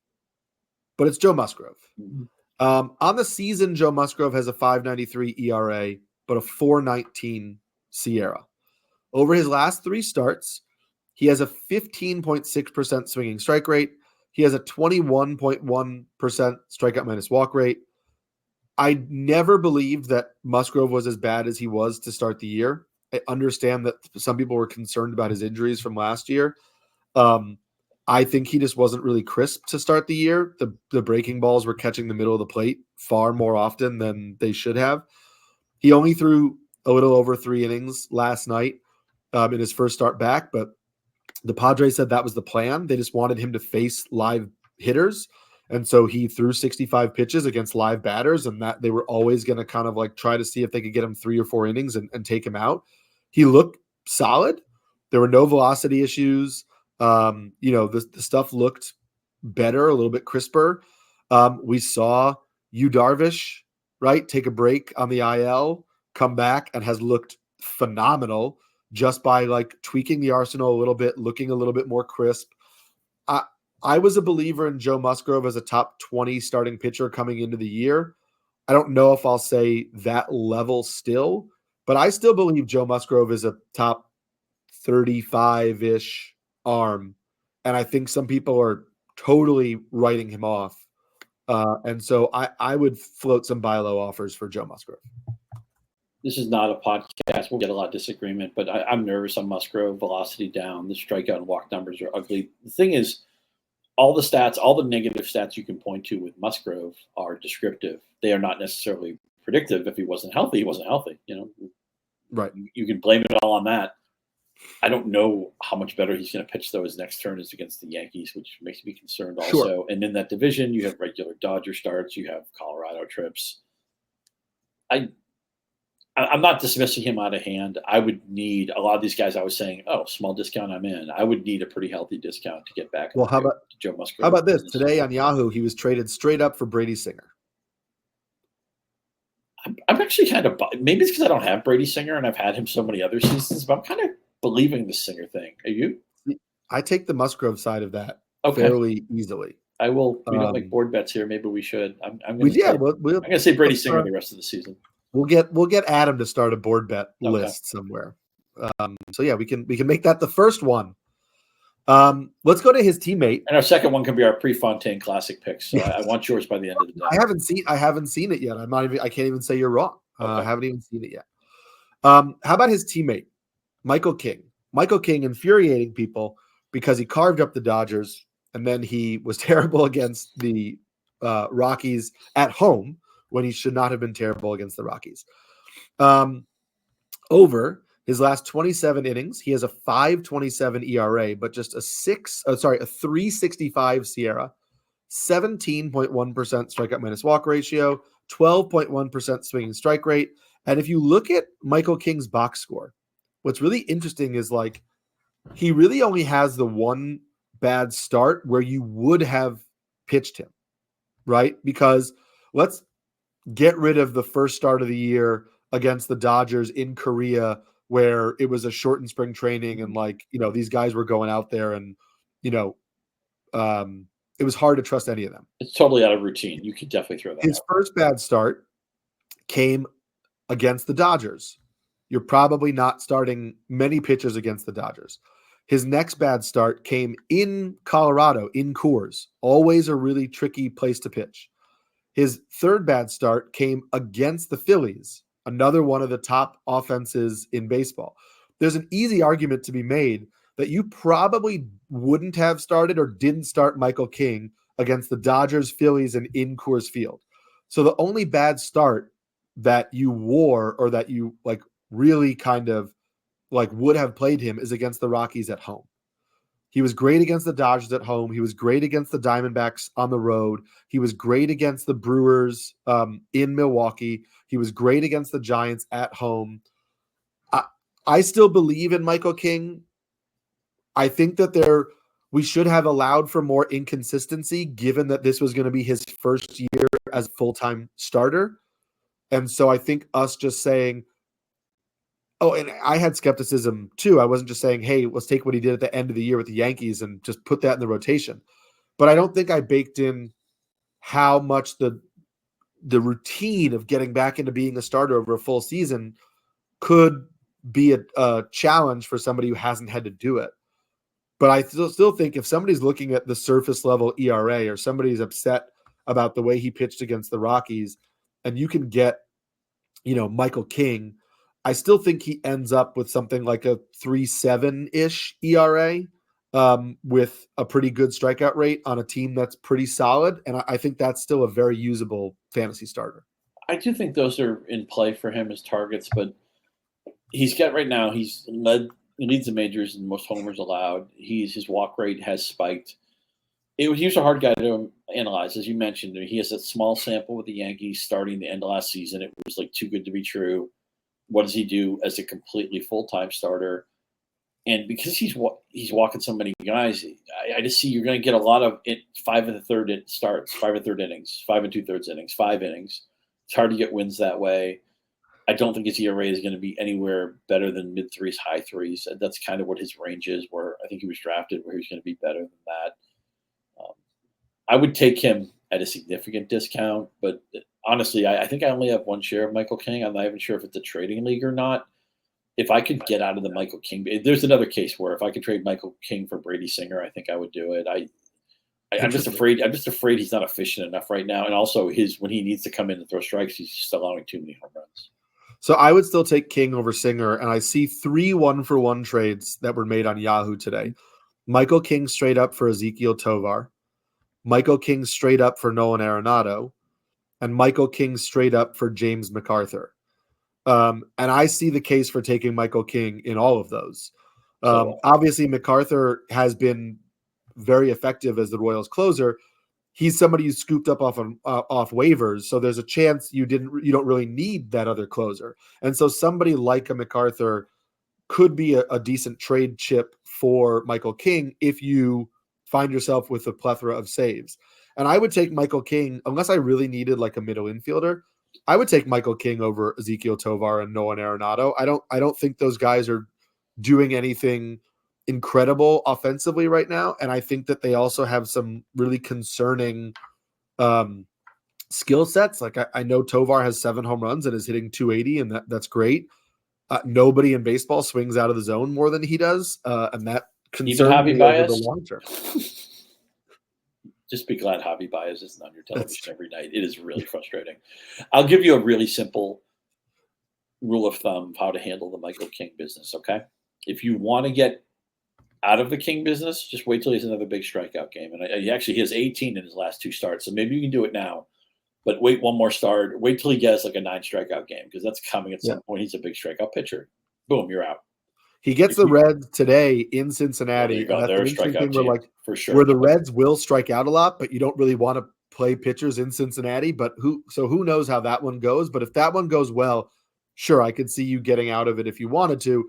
but it's Joe Musgrove. Mm-hmm. On the season, Joe Musgrove has a 5.93 ERA, but a 4.19 SIERA. Over his last 3 starts, he has a 15.6% swinging strike rate. He has a 21.1% strikeout minus walk rate. I never believed that Musgrove was as bad as he was to start the year. I understand that some people were concerned about his injuries from last year. I think he just wasn't really crisp to start the year. The breaking balls were catching the middle of the plate far more often than they should have. He only threw a little over 3 innings last night in his first start back, but the Padres said that was the plan. They just wanted him to face live hitters. And so he threw 65 pitches against live batters, and that they were always going to kind of like try to see if they could get him 3 or 4 innings and take him out. He looked solid. There were no velocity issues. The stuff looked better, a little bit crisper. We saw Yu Darvish, right, take a break on the IL, come back, and has looked phenomenal just by like tweaking the arsenal a little bit, looking a little bit more crisp. I was a believer in Joe Musgrove as a top 20 starting pitcher coming into the year. I don't know if I'll say that level still, but I still believe Joe Musgrove is a top 35-ish arm. And I think some people are totally writing him off. And so I would float some buy low offers for Joe Musgrove. This is not a podcast. We'll get a lot of disagreement, but I'm nervous on Musgrove. Velocity down. The strikeout and walk numbers are ugly. The thing is, all the stats, all the negative stats you can point to with Musgrove are descriptive. They are not necessarily predictive. If he wasn't healthy, he wasn't healthy. Right. You can blame it all on that. I don't know how much better he's going to pitch, though. His next turn is against the Yankees, which makes me concerned also. Sure. And in that division, you have regular Dodger starts. You have Colorado trips. I'm not dismissing him out of hand. I would need a lot of these guys. I was saying, small discount, I'm in. I would need a pretty healthy discount to get back. Well, how about Joe Musgrove? How about this? Today on Yahoo, he was traded straight up for Brady Singer. I'm actually kind of, maybe it's because I don't have Brady Singer and I've had him so many other seasons, but I'm kind of believing the Singer thing. Are you? I take the Musgrove side of that fairly easily. I will. We don't make board bets here. Maybe we should. I'm going to say Brady Singer the rest of the season. We'll get Adam to start a board bet list somewhere. So yeah, we can make that the first one. Let's go to his teammate. And our second one can be our pre-Fontaine classic picks. So I want yours by the end of the day. I haven't seen it yet. I can't even say you're wrong. I haven't even seen it yet. How about his teammate, Michael King? Michael King infuriating people because he carved up the Dodgers and then he was terrible against the Rockies at home when he should not have been terrible against the Rockies. Over his last 27 innings, he has a 5.27 ERA, but just a 3.65 SIERA, 17.1% strikeout minus walk ratio, 12.1% swinging strike rate. And if you look at Michael King's box score, what's really interesting is like he really only has the one bad start where you would have pitched him, right? Because let's get rid of the first start of the year against the Dodgers in Korea, where it was a shortened spring training and these guys were going out there and, it was hard to trust any of them. It's totally out of routine. You could definitely throw that His out. first bad start came against the Dodgers. You're probably not starting many pitchers against the Dodgers. His next bad start came in Colorado, in Coors, always a really tricky place to pitch. His third bad start came against the Phillies, another one of the top offenses in baseball. There's an easy argument to be made that you probably wouldn't have started or didn't start Michael King against the Dodgers, Phillies, and in Coors Field. So the only bad start that you wore or that you really kind of would have played him is against the Rockies at home. He was great against the Dodgers at home. He was great against the Diamondbacks on the road. He was great against the Brewers in Milwaukee. He was great against the Giants at home. I still believe in Michael King. I think that we should have allowed for more inconsistency, given that this was going to be his first year as a full-time starter. And so I think us just saying, oh, and I had skepticism too. I wasn't just saying, hey, let's take what he did at the end of the year with the Yankees and just put that in the rotation. But I don't think I baked in how much the routine of getting back into being a starter over a full season could be a challenge for somebody who hasn't had to do it. But I still think if somebody's looking at the surface level ERA or somebody's upset about the way he pitched against the Rockies, and you can get, Michael King, I still think he ends up with something like a 3.7-ish ERA with a pretty good strikeout rate on a team that's pretty solid. And I think that's still a very usable fantasy starter. I do think those are in play for him as targets, but he's got right now, he leads the majors in most homers allowed. His walk rate has spiked. He was a hard guy to analyze, as you mentioned. He has a small sample with the Yankees starting the end of last season. It was too good to be true. What does he do as a completely full-time starter? And because he's walking so many guys, I just see you're going to get a lot of 5 1/3 starts, 5 1/3 innings, 5 2/3 innings, 5 innings. It's hard to get wins that way. I don't think his ERA is going to be anywhere better than mid-3s, high 3s. And that's kind of what his range is, where I think he was drafted, where he's going to be better than that. I would take him at a significant discount, but honestly, I think I only have one share of Michael King. I'm not even sure if it's a trading league or not. If I could get out of the Michael King, there's another case where if I could trade Michael King for Brady Singer, I think I would do it. I'm just afraid he's not efficient enough right now. And also when he needs to come in and throw strikes, he's just allowing too many home runs. So I would still take King over Singer, and I see 3 1-for-1 trades that were made on Yahoo today. Michael King straight up for Ezequiel Tovar, Michael King straight up for Nolan Arenado, and Michael King straight up for James McArthur. And I see the case for taking Michael King in all of those. Obviously, McArthur has been very effective as the Royals closer. He's somebody you scooped up off waivers, so there's a chance you don't really need that other closer. And so somebody like a McArthur could be a decent trade chip for Michael King if you find yourself with a plethora of saves. And I would take Michael King, unless I really needed like a middle infielder, I would take Michael King over Ezequiel Tovar and Nolan Arenado. I don't think those guys are doing anything incredible offensively right now. And I think that they also have some really concerning skill sets. Like I know Tovar has 7 home runs and is hitting 280, and that's great. Nobody in baseball swings out of the zone more than he does. And that concerns me over the long term. Just be glad Javi Baez isn't on your television every night. It is really frustrating. I'll give you a really simple rule of thumb of how to handle the Michael King business, okay? If you want to get out of the King business, just wait till he has another big strikeout game. And he has 18 in his last 2 starts, so maybe you can do it now. But wait one more start. Wait till he gets like a 9 strikeout game, because that's coming at some point. He's a big strikeout pitcher. Boom, you're out. He gets the Reds today in Cincinnati. And that's the interesting thing for sure. Where the Reds will strike out a lot, but you don't really want to play pitchers in Cincinnati. But who knows how that one goes? But if that one goes well, sure, I could see you getting out of it if you wanted to.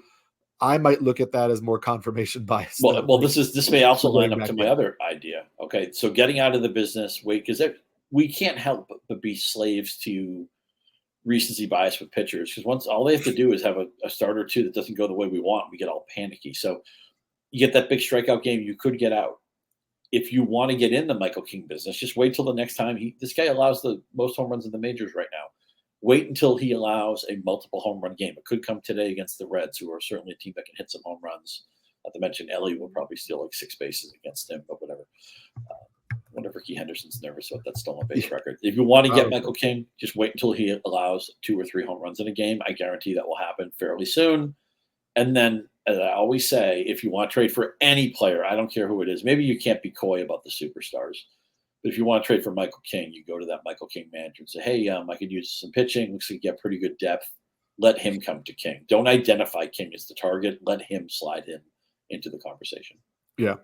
I might look at that as more confirmation bias. Well, this may also line up to my other idea. Okay, so getting out of the business, because we can't help but be slaves to recency bias with pitchers, because once all they have to do is have a start or two that doesn't go the way we want, we get all panicky. So you get that big strikeout game, you could get out. If you want to get in the Michael King business, just wait till the next time. This guy allows the most home runs in the majors right now. Wait until he allows a multiple home run game. It could come today against the Reds, who are certainly a team that can hit some home runs. Not to mention Ellie will probably steal like 6 bases against him, but whatever. I wonder if Ricky Henderson's nervous about that stolen base record. If you want to get Michael King, just wait until he allows 2 or 3 home runs in a game. I guarantee that will happen fairly soon. And then, as I always say, if you want to trade for any player, I don't care who it is. Maybe you can't be coy about the superstars. But if you want to trade for Michael King, you go to that Michael King manager and say, hey, I could use some pitching. Looks like you get pretty good depth. let him come to King. Don't identify King as the target. Let him slide him into the conversation. Yeah.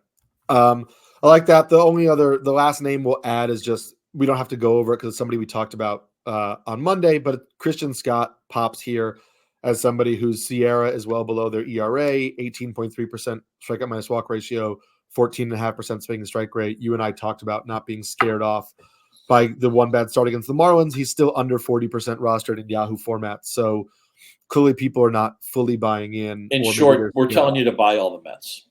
I like that. The last name we'll add is just, we don't have to go over it because it's somebody we talked about on Monday, but Christian Scott pops here as somebody whose Sierra is well below their ERA, 18.3% strikeout minus walk ratio, 14.5% swing and strike rate. You and I talked about not being scared off by the one bad start against the Marlins. He's still under 40% rostered in Yahoo format. So clearly people are not fully buying in. In short, we're telling you to buy all the Mets.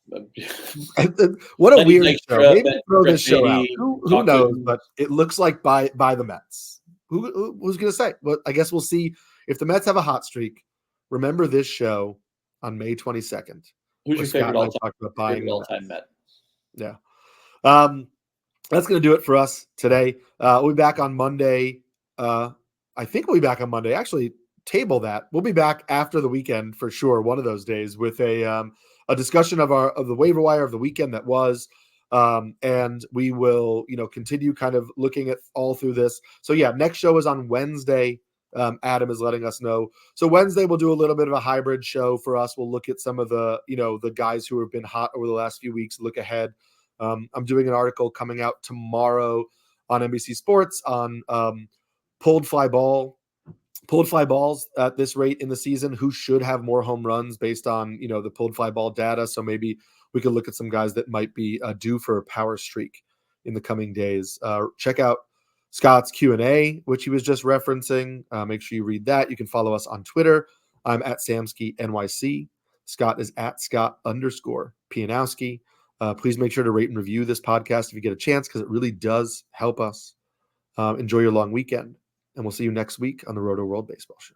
What a weird show. Maybe throw this show out. Who knows? But it looks like buy the Mets. Who's going to say? Well, I guess we'll see if the Mets have a hot streak. Remember this show on May 22nd. Who's your favorite all-time Met? Yeah. That's going to do it for us today. We'll be back on Monday. I think we'll be back on Monday. Actually, table that. We'll be back after the weekend for sure, one of those days, with a discussion of the waiver wire of the weekend that was. And we will, continue kind of looking at all through this. So yeah, next show is on Wednesday. Adam is letting us know. So Wednesday we'll do a little bit of a hybrid show for us. We'll look at some of the, the guys who have been hot over the last few weeks, look ahead. I'm doing an article coming out tomorrow on NBC Sports on pulled fly balls at this rate in the season, who should have more home runs based on, the pulled fly ball data. So maybe we could look at some guys that might be due for a power streak in the coming days. Check out Scott's Q&A, which he was just referencing. Make sure you read that. You can follow us on Twitter. I'm at Samsky NYC. Scott is at Scott_Pianowski. Please make sure to rate and review this podcast if you get a chance, because it really does help us. Enjoy your long weekend, and we'll see you next week on the Rotoworld Baseball Show.